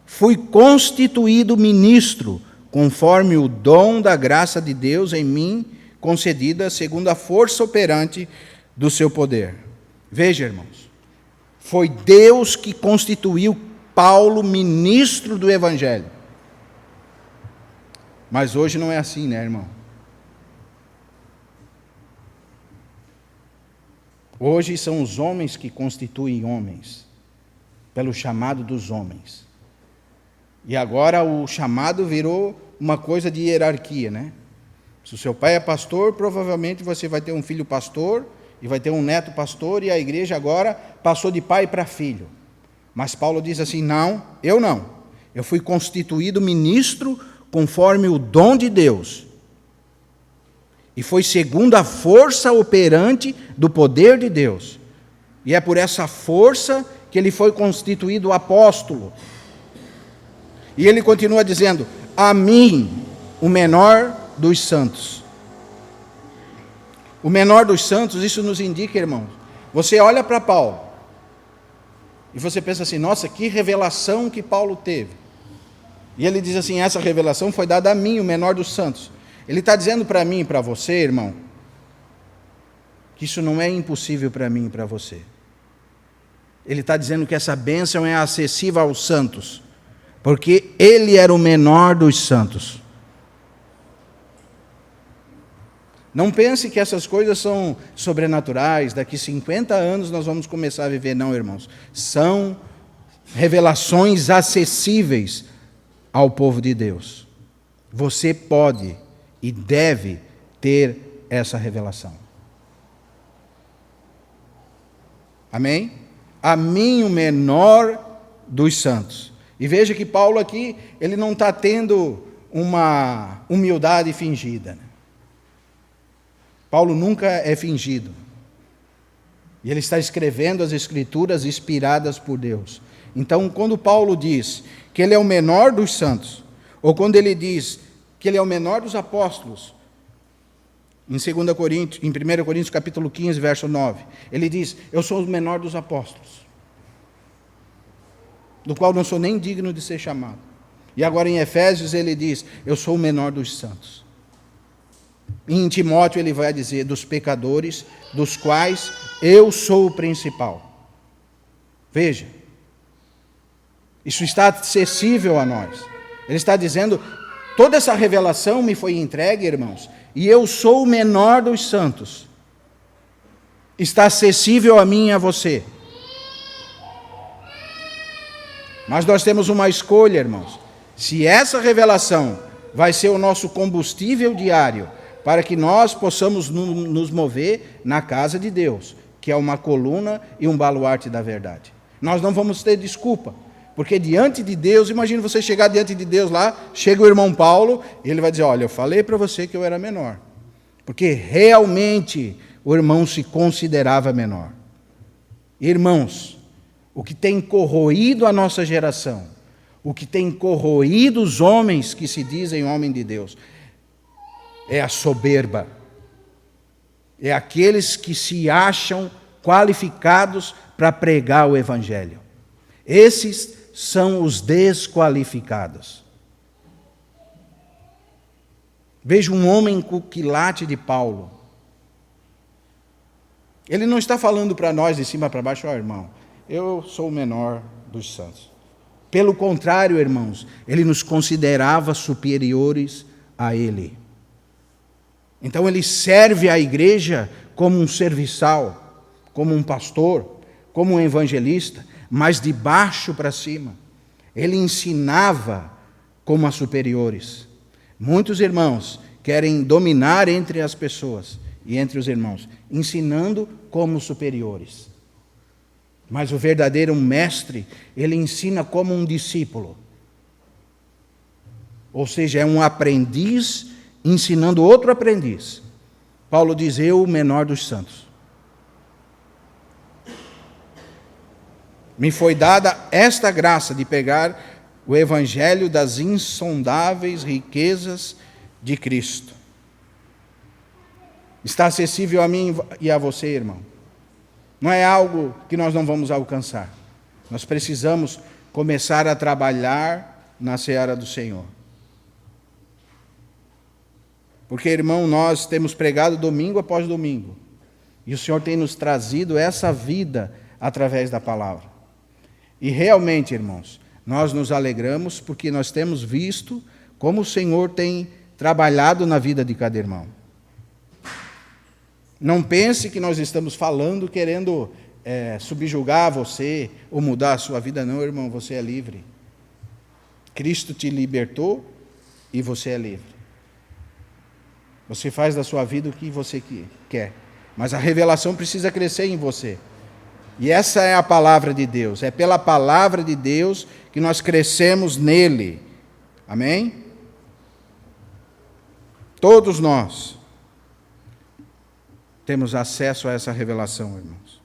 fui constituído ministro, conforme o dom da graça de Deus em mim, concedida segundo a força operante do seu poder. Veja, irmãos, foi Deus que constituiu Paulo ministro do Evangelho. Mas hoje não é assim, né, irmão? Hoje são os homens que constituem homens, pelo chamado dos homens. E agora o chamado virou uma coisa de hierarquia, né? Se o seu pai é pastor, provavelmente você vai ter um filho pastor, e vai ter um neto pastor, e a igreja agora passou de pai para filho. Mas Paulo diz assim: não. Eu fui constituído ministro conforme o dom de Deus. E foi segundo a força operante do poder de Deus. E é por essa força que ele foi constituído apóstolo. E ele continua dizendo: a mim, o menor dos santos. O menor dos santos, isso nos indica, irmãos. Você olha para Paulo e você pensa assim: nossa, que revelação que Paulo teve. E ele diz assim: essa revelação foi dada a mim, o menor dos santos. Ele está dizendo para mim e para você, irmão, que isso não é impossível para mim e para você. Ele está dizendo que essa bênção é acessível aos santos, porque ele era o menor dos santos. Não pense que essas coisas são sobrenaturais, daqui 50 anos nós vamos começar a viver. Não, irmãos. São revelações acessíveis ao povo de Deus. Você pode e deve ter essa revelação. Amém? A mim, o menor dos santos. E veja que Paulo aqui, ele não está tendo uma humildade fingida. Paulo nunca é fingido. E ele está escrevendo as Escrituras inspiradas por Deus. Então, quando Paulo diz que ele é o menor dos santos, ou quando ele diz que ele é o menor dos apóstolos, em 1 Coríntios capítulo 15, verso 9, ele diz: eu sou o menor dos apóstolos, do qual não sou nem digno de ser chamado. E agora em Efésios ele diz: eu sou o menor dos santos. Em Timóteo ele vai dizer: dos pecadores, dos quais eu sou o principal. Veja, isso está acessível a nós. Ele está dizendo: toda essa revelação me foi entregue, irmãos, e eu sou o menor dos santos. Está acessível a mim e a você. Mas nós temos uma escolha, irmãos. Se essa revelação vai ser o nosso combustível diário para que nós possamos nos mover na casa de Deus, que é uma coluna e um baluarte da verdade. Nós não vamos ter desculpa, porque diante de Deus, imagina você chegar diante de Deus lá, chega o irmão Paulo, e ele vai dizer, olha, eu falei para você que eu era menor, porque realmente o irmão se considerava menor. Irmãos, o que tem corroído a nossa geração, o que tem corroído os homens que se dizem homem de Deus, é a soberba. É aqueles que se acham qualificados para pregar o Evangelho. Esses são os desqualificados. Veja um homem com o quilate de Paulo. Ele não está falando para nós de cima para baixo, ó irmão, eu sou o menor dos santos. Pelo contrário, irmãos, ele nos considerava superiores a ele. Então ele serve à igreja como um serviçal, como um pastor, como um evangelista, mas de baixo para cima. Ele ensinava como a superiores. Muitos irmãos querem dominar entre as pessoas e entre os irmãos, ensinando como superiores. Mas o verdadeiro mestre, ele ensina como um discípulo. Ou seja, é um aprendiz ensinando outro aprendiz. Paulo diz, eu, o menor dos santos. Me foi dada esta graça de pegar o evangelho das insondáveis riquezas de Cristo. Está acessível a mim e a você, irmão. Não é algo que nós não vamos alcançar. Nós precisamos começar a trabalhar na seara do Senhor. Porque, irmão, nós temos pregado domingo após domingo. E o Senhor tem nos trazido essa vida através da palavra. E realmente, irmãos, nós nos alegramos porque nós temos visto como o Senhor tem trabalhado na vida de cada irmão. Não pense que nós estamos falando querendo subjugar você ou mudar a sua vida. Não, irmão, você é livre. Cristo te libertou e você é livre. Você faz da sua vida o que você quer. Mas a revelação precisa crescer em você. E essa é a palavra de Deus. É pela palavra de Deus que nós crescemos nele. Amém? Todos nós temos acesso a essa revelação, irmãos.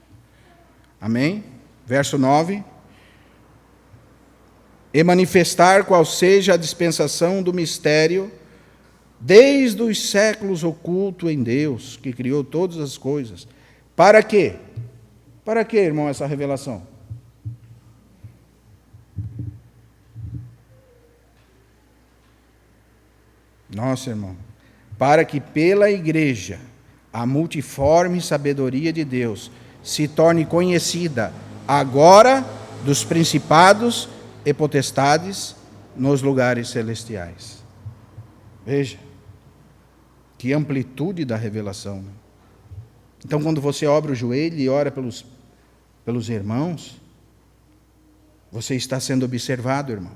Amém? Verso 9. E manifestar qual seja a dispensação do mistério, desde os séculos oculto em Deus, que criou todas as coisas. Para quê? Para quê, irmão, essa revelação? Nossa, irmão. Para que pela igreja a multiforme sabedoria de Deus se torne conhecida agora dos principados e potestades nos lugares celestiais. Veja, que amplitude da revelação. Então, quando você dobra o joelho e ora pelos irmãos, você está sendo observado, irmão.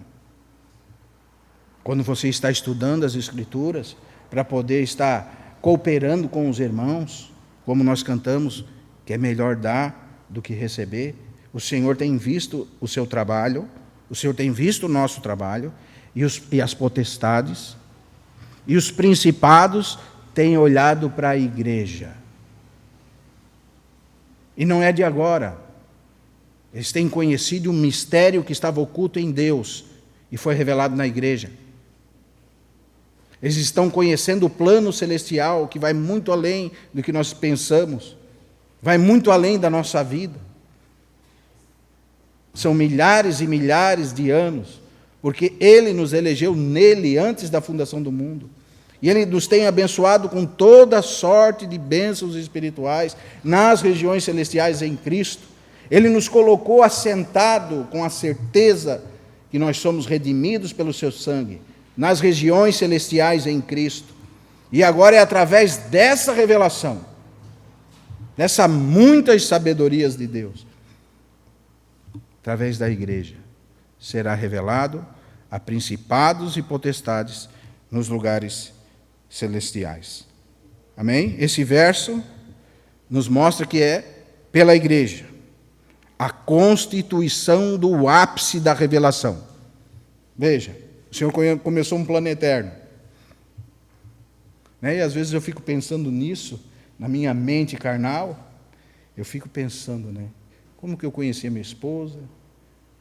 Quando você está estudando as Escrituras, para poder estar cooperando com os irmãos, como nós cantamos, que é melhor dar do que receber, o Senhor tem visto o seu trabalho, o Senhor tem visto o nosso trabalho, e as potestades, e os principados têm olhado para a igreja. E não é de agora. Eles têm conhecido um mistério que estava oculto em Deus e foi revelado na igreja. Eles estão conhecendo o plano celestial que vai muito além do que nós pensamos, vai muito além da nossa vida. São milhares e milhares de anos, porque Ele nos elegeu nele antes da fundação do mundo. E Ele nos tem abençoado com toda sorte de bênçãos espirituais nas regiões celestiais em Cristo. Ele nos colocou assentado com a certeza que nós somos redimidos pelo seu sangue, nas regiões celestiais em Cristo. E agora é através dessa revelação, dessas muitas sabedorias de Deus, através da igreja, será revelado a principados e potestades nos lugares celestiais. Amém? Esse verso nos mostra que é pela igreja, a constituição do ápice da revelação. Veja, o Senhor começou um plano eterno. E às vezes eu fico pensando nisso, na minha mente carnal, eu fico pensando, como que eu conheci a minha esposa,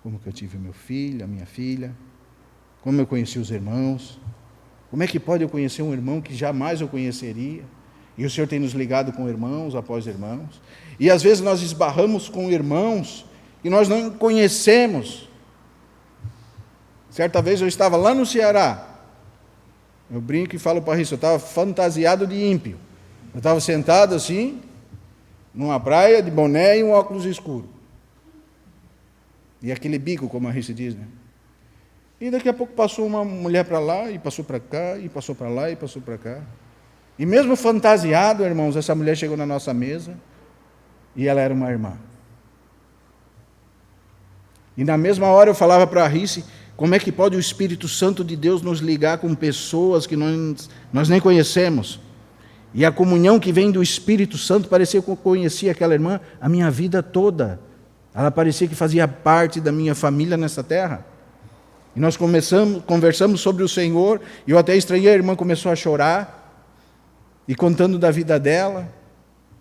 como que eu tive meu filho, a minha filha, como eu conheci os irmãos, como é que pode eu conhecer um irmão que jamais eu conheceria? E o Senhor tem nos ligado com irmãos após irmãos, e às vezes nós esbarramos com irmãos que nós não conhecemos. Certa vez eu estava lá no Ceará, eu brinco e falo para isso, eu estava fantasiado de ímpio. Eu estava sentado assim, numa praia, de boné e um óculos escuro. E aquele bico, como a Risse diz, E daqui a pouco passou uma mulher para lá, e passou para cá, e passou para lá, e passou para cá. E mesmo fantasiado, irmãos, essa mulher chegou na nossa mesa, e ela era uma irmã. E na mesma hora eu falava para a Risse, como é que pode o Espírito Santo de Deus nos ligar com pessoas que nós nem conhecemos? E a comunhão que vem do Espírito Santo, parecia que eu conhecia aquela irmã a minha vida toda. Ela parecia que fazia parte da minha família nessa terra. E nós conversamos sobre o Senhor, e eu até estranhei, a irmã começou a chorar, e contando da vida dela,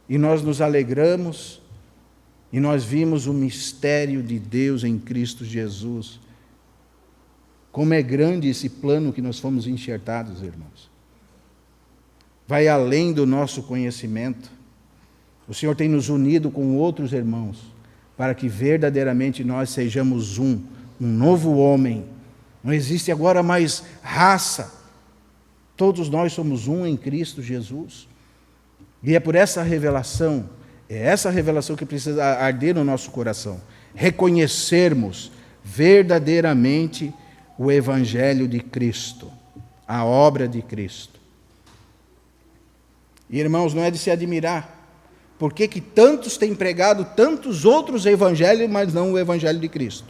e nós nos alegramos, e nós vimos o mistério de Deus em Cristo Jesus. Como é grande esse plano que nós fomos enxertados, irmãos. Vai além do nosso conhecimento. O Senhor tem nos unido com outros irmãos, para que verdadeiramente nós sejamos um novo homem. Não existe agora mais raça. Todos nós somos um em Cristo Jesus. E é por essa revelação, que precisa arder no nosso coração. Reconhecermos verdadeiramente o Evangelho de Cristo, a obra de Cristo. E, irmãos, não é de se admirar. Por que tantos têm pregado tantos outros evangelhos, mas não o Evangelho de Cristo?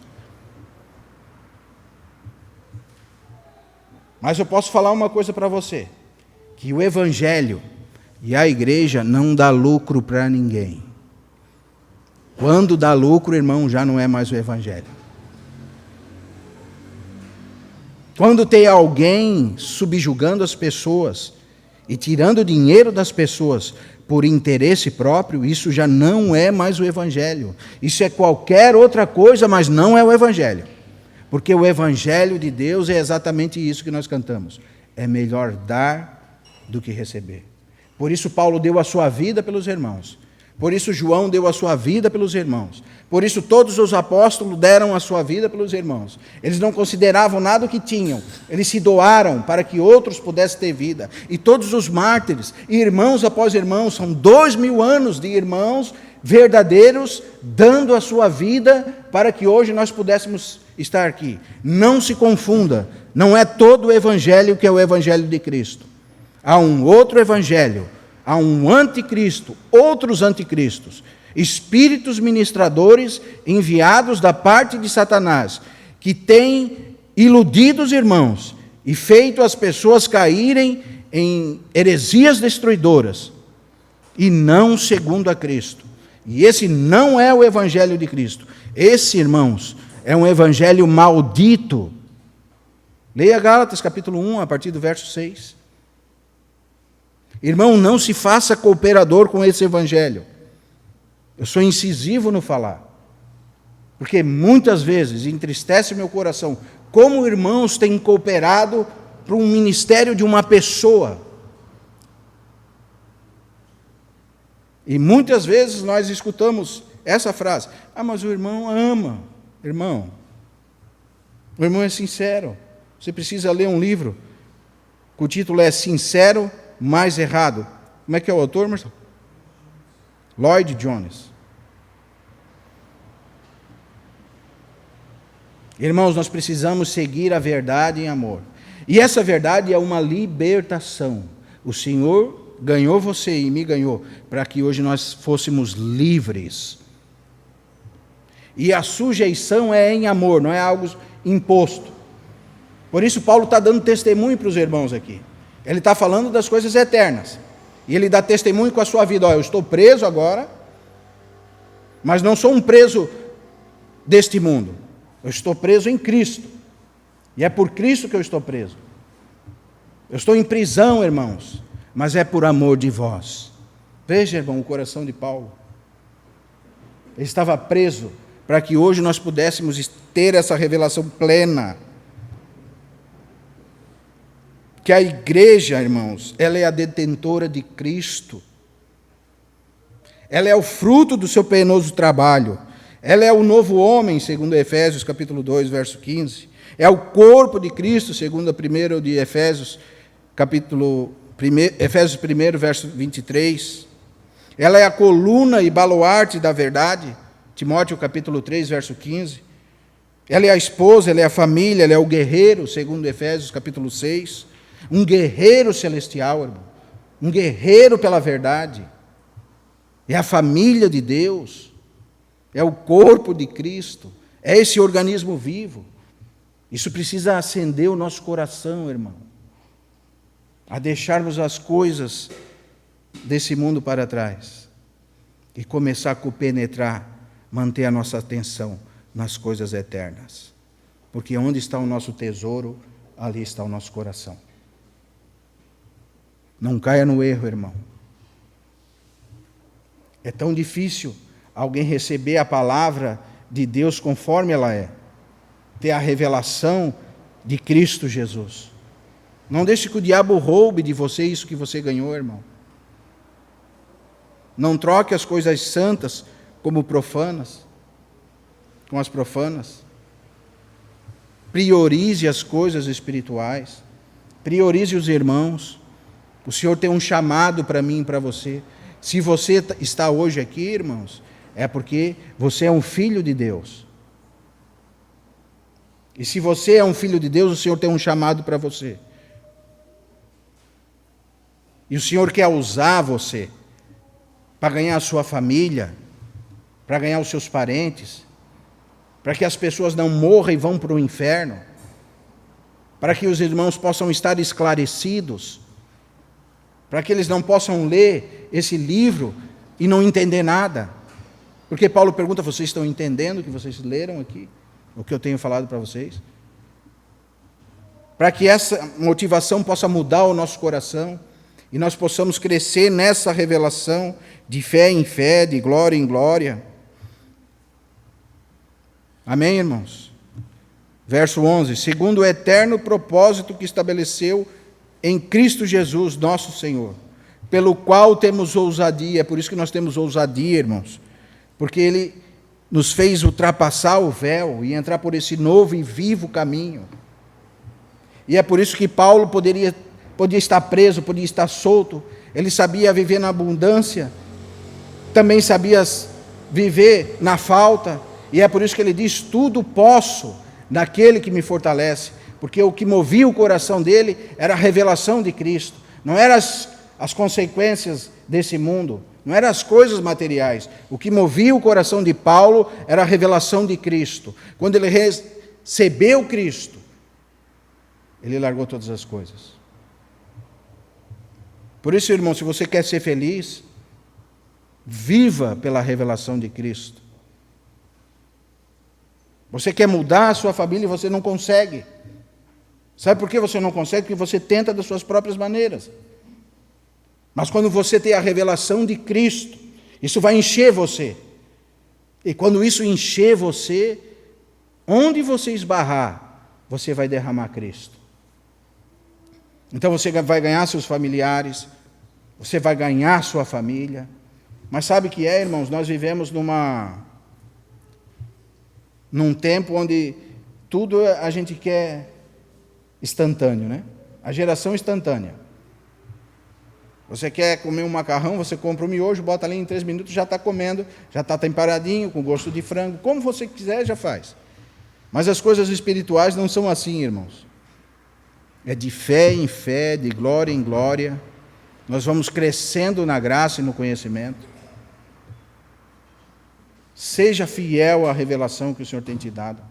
Mas eu posso falar uma coisa para você, que o Evangelho e a igreja não dá lucro para ninguém. Quando dá lucro, irmão, já não é mais o Evangelho. Quando tem alguém subjugando as pessoas e tirando dinheiro das pessoas por interesse próprio, isso já não é mais o Evangelho. Isso é qualquer outra coisa, mas não é o Evangelho. Porque o Evangelho de Deus é exatamente isso que nós cantamos. É melhor dar do que receber. Por isso Paulo deu a sua vida pelos irmãos. Por isso João deu a sua vida pelos irmãos. Por isso todos os apóstolos deram a sua vida pelos irmãos. Eles não consideravam nada o que tinham. Eles se doaram para que outros pudessem ter vida. E todos os mártires, irmãos após irmãos, são 2000 anos de irmãos verdadeiros, dando a sua vida para que hoje nós pudéssemos estar aqui. Não se confunda, não é todo o Evangelho que é o Evangelho de Cristo. Há um outro Evangelho, há um anticristo, outros anticristos, espíritos ministradores enviados da parte de Satanás, que têm iludido os irmãos e feito as pessoas caírem em heresias destruidoras, e não segundo a Cristo. E esse não é o Evangelho de Cristo. Esse, irmãos, é um evangelho maldito. Leia Gálatas capítulo 1, a partir do verso 6. Irmão, não se faça cooperador com esse evangelho. Eu sou incisivo no falar, porque muitas vezes entristece meu coração como irmãos têm cooperado para um ministério de uma pessoa. E muitas vezes nós escutamos essa frase: ah, mas o irmão ama. Irmão, o irmão é sincero. Você precisa ler um livro, que o título é Sincero, mais Errado. Como é que é o autor, Marcelo? Lloyd Jones. Irmãos, nós precisamos seguir a verdade em amor. E essa verdade é uma libertação. O Senhor ganhou você e me ganhou, para que hoje nós fôssemos livres. E a sujeição é em amor, não é algo imposto. Por isso Paulo está dando testemunho para os irmãos aqui. Ele está falando das coisas eternas. E ele dá testemunho com a sua vida. Eu estou preso agora, mas não sou um preso deste mundo. Eu estou preso em Cristo. E é por Cristo que eu estou preso. Eu estou em prisão, irmãos, mas é por amor de vós. Veja, irmão, o coração de Paulo. Ele estava preso para que hoje nós pudéssemos ter essa revelação plena. Que a igreja, irmãos, ela é a detentora de Cristo. Ela é o fruto do seu penoso trabalho. Ela é o novo homem, segundo Efésios capítulo 2, verso 15. É o corpo de Cristo, segundo a primeira de Efésios, Efésios 1, verso 23. Ela é a coluna e baluarte da verdade, Timóteo capítulo 3, verso 15. Ela é a esposa, ela é a família, ela é o guerreiro, segundo Efésios capítulo 6. Um guerreiro celestial, irmão. Um guerreiro pela verdade. É a família de Deus. É o corpo de Cristo. É esse organismo vivo. Isso precisa acender o nosso coração, irmão, a deixarmos as coisas desse mundo para trás e começar a compenetrar, manter a nossa atenção nas coisas eternas. Porque onde está o nosso tesouro, ali está o nosso coração. Não caia no erro, irmão. É tão difícil alguém receber a palavra de Deus conforme ela é. Ter a revelação de Cristo Jesus. Não deixe que o diabo roube de você isso que você ganhou, irmão. Não troque as coisas santas como profanas, com as profanas. Priorize as coisas espirituais. Priorize os irmãos. O Senhor tem um chamado para mim e para você. Se você está hoje aqui, irmãos, é porque você é um filho de Deus. E se você é um filho de Deus, o Senhor tem um chamado para você. E o Senhor quer usar você para ganhar a sua família, para ganhar os seus parentes, para que as pessoas não morram e vão para o inferno, para que os irmãos possam estar esclarecidos, para que eles não possam ler esse livro e não entender nada. Porque Paulo pergunta, vocês estão entendendo o que vocês leram aqui? O que eu tenho falado para vocês? Para que essa motivação possa mudar o nosso coração e nós possamos crescer nessa revelação de fé em fé, de glória em glória. Amém, irmãos? Verso 11. Segundo o eterno propósito que estabeleceu em Cristo Jesus, nosso Senhor, pelo qual temos ousadia. É por isso que nós temos ousadia, irmãos. Porque Ele nos fez ultrapassar o véu e entrar por esse novo e vivo caminho. E é por isso que Paulo podia estar preso, podia estar solto. Ele sabia viver na abundância, também sabia viver na falta. E é por isso que ele diz, tudo posso naquele que me fortalece. Porque o que movia o coração dele era a revelação de Cristo. Não eram as consequências desse mundo. Não eram as coisas materiais. O que movia o coração de Paulo era a revelação de Cristo. Quando ele recebeu Cristo, ele largou todas as coisas. Por isso, irmão, se você quer ser feliz, viva pela revelação de Cristo. Você quer mudar a sua família e você não consegue. Sabe por que você não consegue? Porque você tenta das suas próprias maneiras. Mas quando você tem a revelação de Cristo, isso vai encher você. E quando isso encher você, onde você esbarrar, você vai derramar Cristo. Então você vai ganhar seus familiares, você vai ganhar sua família. Mas sabe o que é, irmãos? Nós vivemos num tempo onde tudo a gente quer instantâneo, né? A geração instantânea. Você quer comer um macarrão, você compra um miojo, bota ali em 3 minutos, já está comendo, já está temperadinho, com gosto de frango, como você quiser, já faz. Mas as coisas espirituais não são assim, irmãos. É de fé em fé, de glória em glória. Nós vamos crescendo na graça e no conhecimento. Seja fiel à revelação que o Senhor tem te dado.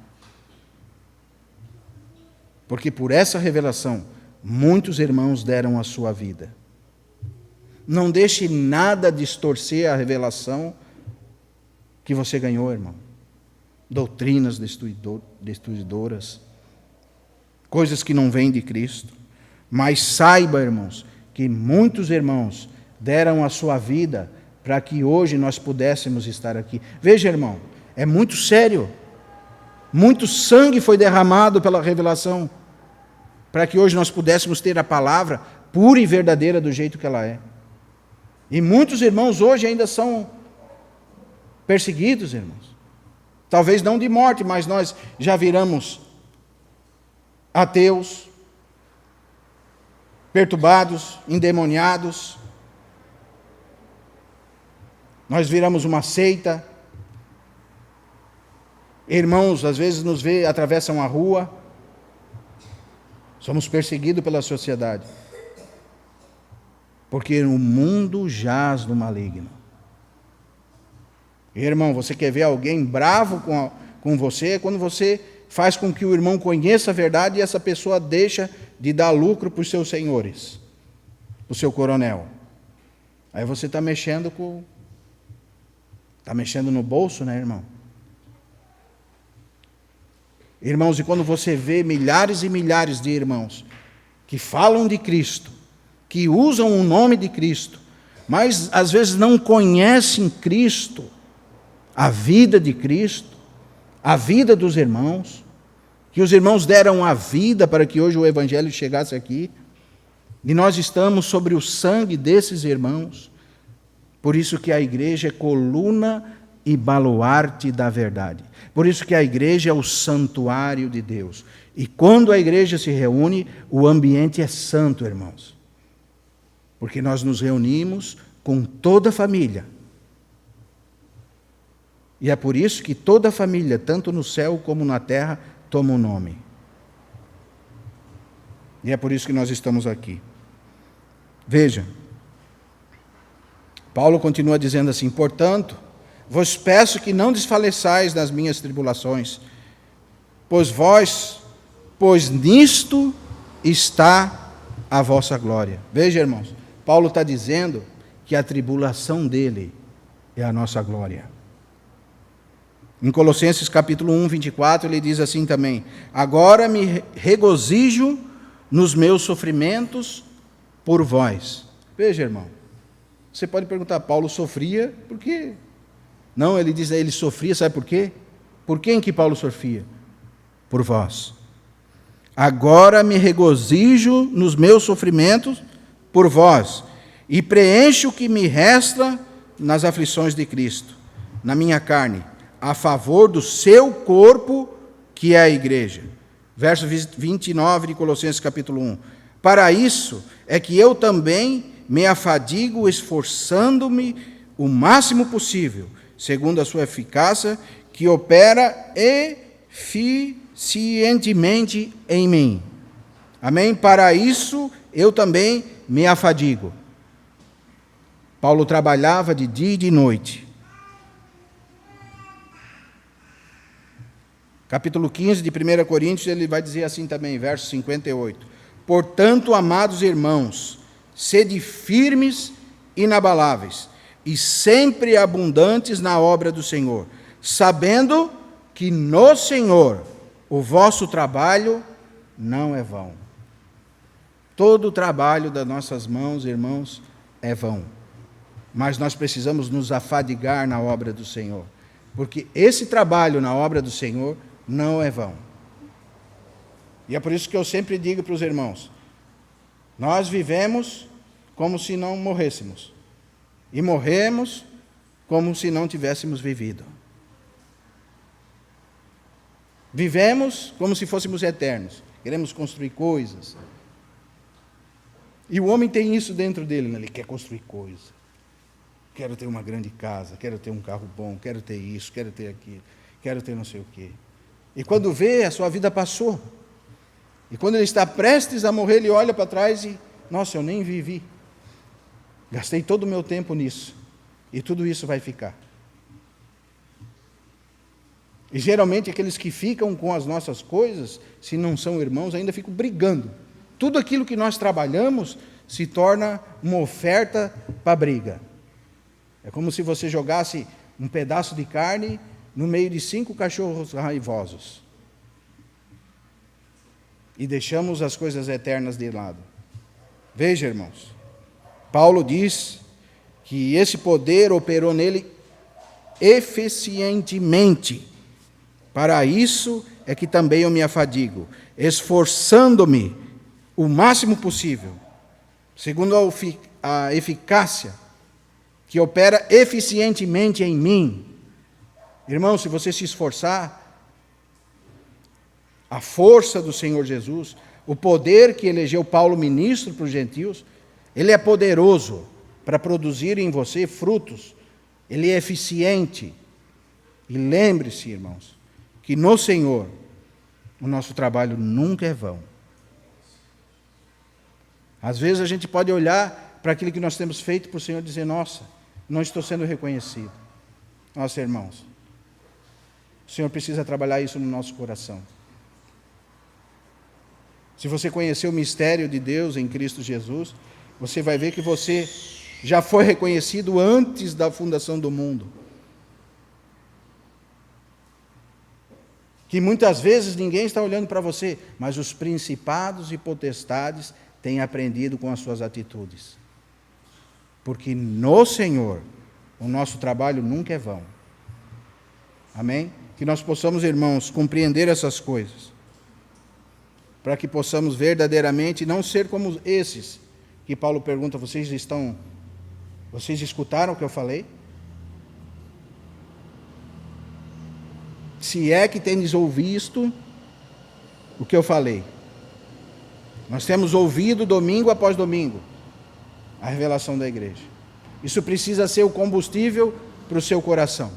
Porque por essa revelação, muitos irmãos deram a sua vida. Não deixe nada distorcer a revelação que você ganhou, irmão. Doutrinas destruidoras, coisas que não vêm de Cristo. Mas saiba, irmãos, que muitos irmãos deram a sua vida para que hoje nós pudéssemos estar aqui. Veja, irmão, é muito sério. Muito sangue foi derramado pela revelação para que hoje nós pudéssemos ter a palavra pura e verdadeira do jeito que ela é. E muitos irmãos hoje ainda são perseguidos, irmãos. Talvez não de morte, mas nós já viramos ateus, perturbados, endemoniados. Nós viramos uma seita. Irmãos, às vezes nos vê, atravessam a rua. Somos perseguidos pela sociedade. Porque o mundo jaz no maligno. Irmão, você quer ver alguém bravo com você? Quando você faz com que o irmão conheça a verdade e essa pessoa deixa de dar lucro para os seus senhores, para o seu coronel. Aí você está mexendo no bolso, né, irmão? Irmãos, e quando você vê milhares e milhares de irmãos que falam de Cristo, que usam o nome de Cristo, mas às vezes não conhecem Cristo, a vida de Cristo, a vida dos irmãos, que os irmãos deram a vida para que hoje o Evangelho chegasse aqui, e nós estamos sobre o sangue desses irmãos. Por isso que a igreja é coluna e baluarte da verdade. Por isso que a igreja é o santuário de Deus. E quando a igreja se reúne, o ambiente é santo, irmãos. Porque nós nos reunimos com toda a família. E é por isso que toda a família, tanto no céu como na terra, toma um nome. E é por isso que nós estamos aqui. Veja, Paulo continua dizendo assim: portanto, vos peço que não desfaleçais nas minhas tribulações, pois nisto está a vossa glória. Veja, irmãos, Paulo está dizendo que a tribulação dele é a nossa glória. Em Colossenses capítulo 1, 24, ele diz assim também: agora me regozijo nos meus sofrimentos por vós. Veja, irmão, você pode perguntar, Paulo sofria por quê? Não, ele diz, ele sofria, sabe por quê? Por quem que Paulo sofria? Por vós. Agora me regozijo nos meus sofrimentos por vós, e preencho o que me resta nas aflições de Cristo, na minha carne, a favor do seu corpo, que é a igreja. Verso 29 de Colossenses capítulo 1. Para isso é que eu também me afadigo, esforçando-me o máximo possível, segundo a sua eficácia, que opera eficientemente em mim. Amém? Para isso eu também me afadigo. Paulo trabalhava de dia e de noite. Capítulo 15 de 1 Coríntios, ele vai dizer assim também, verso 58. Portanto, amados irmãos, sede firmes, inabaláveis, e sempre abundantes na obra do Senhor, sabendo que no Senhor o vosso trabalho não é vão. Todo o trabalho das nossas mãos, irmãos, é vão. Mas nós precisamos nos afadigar na obra do Senhor, porque esse trabalho na obra do Senhor não é vão. E é por isso que eu sempre digo para os irmãos, nós vivemos como se não morrêssemos, e morremos como se não tivéssemos vivido. Vivemos como se fôssemos eternos, queremos construir coisas. E o homem tem isso dentro dele, né? Ele quer construir coisas. Quero ter uma grande casa, quero ter um carro bom, quero ter isso, quero ter aquilo, quero ter não sei o quê. E quando vê, a sua vida passou. E quando ele está prestes a morrer, ele olha para trás e, nossa, eu nem vivi. Gastei todo o meu tempo nisso. E tudo isso vai ficar. E geralmente aqueles que ficam com as nossas coisas, se não são irmãos, ainda ficam brigando. Tudo aquilo que nós trabalhamos se torna uma oferta para briga. É como se você jogasse um pedaço de carne no meio de 5 cachorros raivosos. E deixamos as coisas eternas de lado. Veja, irmãos, Paulo diz que esse poder operou nele eficientemente. Para isso é que também eu me afadigo, esforçando-me o máximo possível, segundo a eficácia que opera eficientemente em mim. Irmão, se você se esforçar, a força do Senhor Jesus, o poder que elegeu Paulo ministro para os gentios, ele é poderoso para produzir em você frutos. Ele é eficiente. E lembre-se, irmãos, que no Senhor o nosso trabalho nunca é vão. Às vezes a gente pode olhar para aquilo que nós temos feito para o Senhor e dizer: nossa, não estou sendo reconhecido. Nossa, irmãos, o Senhor precisa trabalhar isso no nosso coração. Se você conhecer o mistério de Deus em Cristo Jesus, você vai ver que você já foi reconhecido antes da fundação do mundo. Que muitas vezes ninguém está olhando para você, mas os principados e potestades têm aprendido com as suas atitudes. Porque no Senhor, o nosso trabalho nunca é vão. Amém? Que nós possamos, irmãos, compreender essas coisas, para que possamos verdadeiramente não ser como esses, que Paulo pergunta: vocês escutaram o que eu falei? Se é que tendes ouvido o que eu falei. Nós temos ouvido domingo após domingo a revelação da igreja. Isso precisa ser o combustível para o seu coração.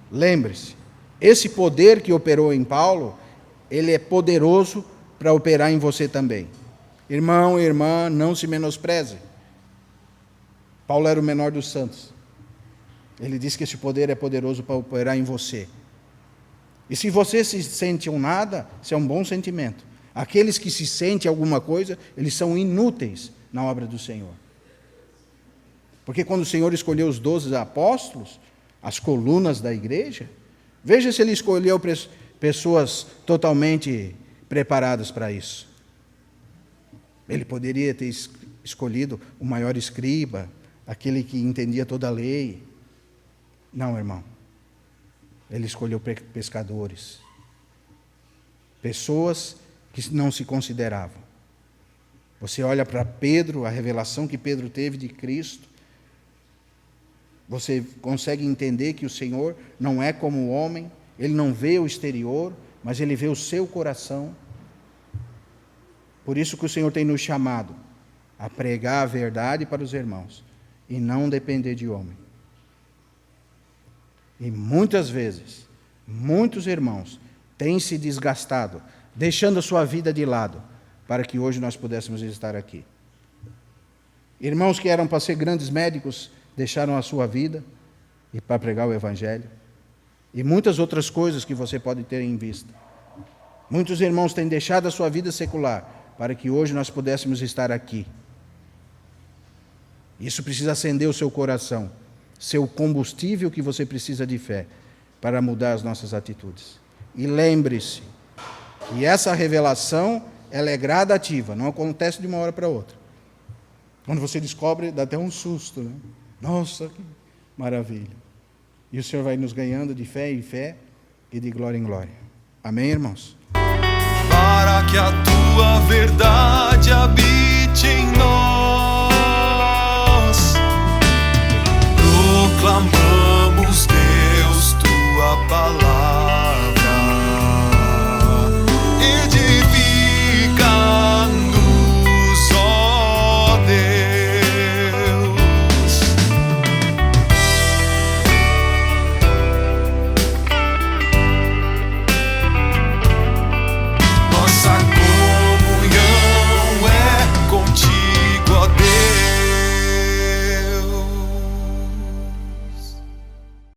Lembre-se, esse poder que operou em Paulo, ele é poderoso para operar em você também. Irmão e irmã, não se menospreze. Paulo era o menor dos santos. Ele disse que esse poder é poderoso para operar em você. E se você se sente um nada, isso é um bom sentimento. Aqueles que se sentem alguma coisa, eles são inúteis na obra do Senhor. Porque quando o Senhor escolheu os 12 apóstolos, as colunas da igreja, veja se ele escolheu pessoas totalmente preparadas para isso. Ele poderia ter escolhido o maior escriba, aquele que entendia toda a lei. Não, irmão. Ele escolheu pescadores. Pessoas que não se consideravam. Você olha para Pedro, a revelação que Pedro teve de Cristo, você consegue entender que o Senhor não é como o homem, ele não vê o exterior, mas ele vê o seu coração. Por isso que o Senhor tem nos chamado a pregar a verdade para os irmãos e não depender de homem. E muitas vezes, muitos irmãos têm se desgastado, deixando a sua vida de lado, para que hoje nós pudéssemos estar aqui. Irmãos que eram para ser grandes médicos, deixaram a sua vida e para pregar o Evangelho. E muitas outras coisas que você pode ter em vista. Muitos irmãos têm deixado a sua vida secular, para que hoje nós pudéssemos estar aqui. Isso precisa acender o seu coração, ser o combustível que você precisa de fé, para mudar as nossas atitudes. E lembre-se, que essa revelação, ela é gradativa, não acontece de uma hora para outra. Quando você descobre, dá até um susto, né? Nossa, que maravilha. E o Senhor vai nos ganhando de fé em fé e de glória em glória. Amém, irmãos? Para que a tua verdade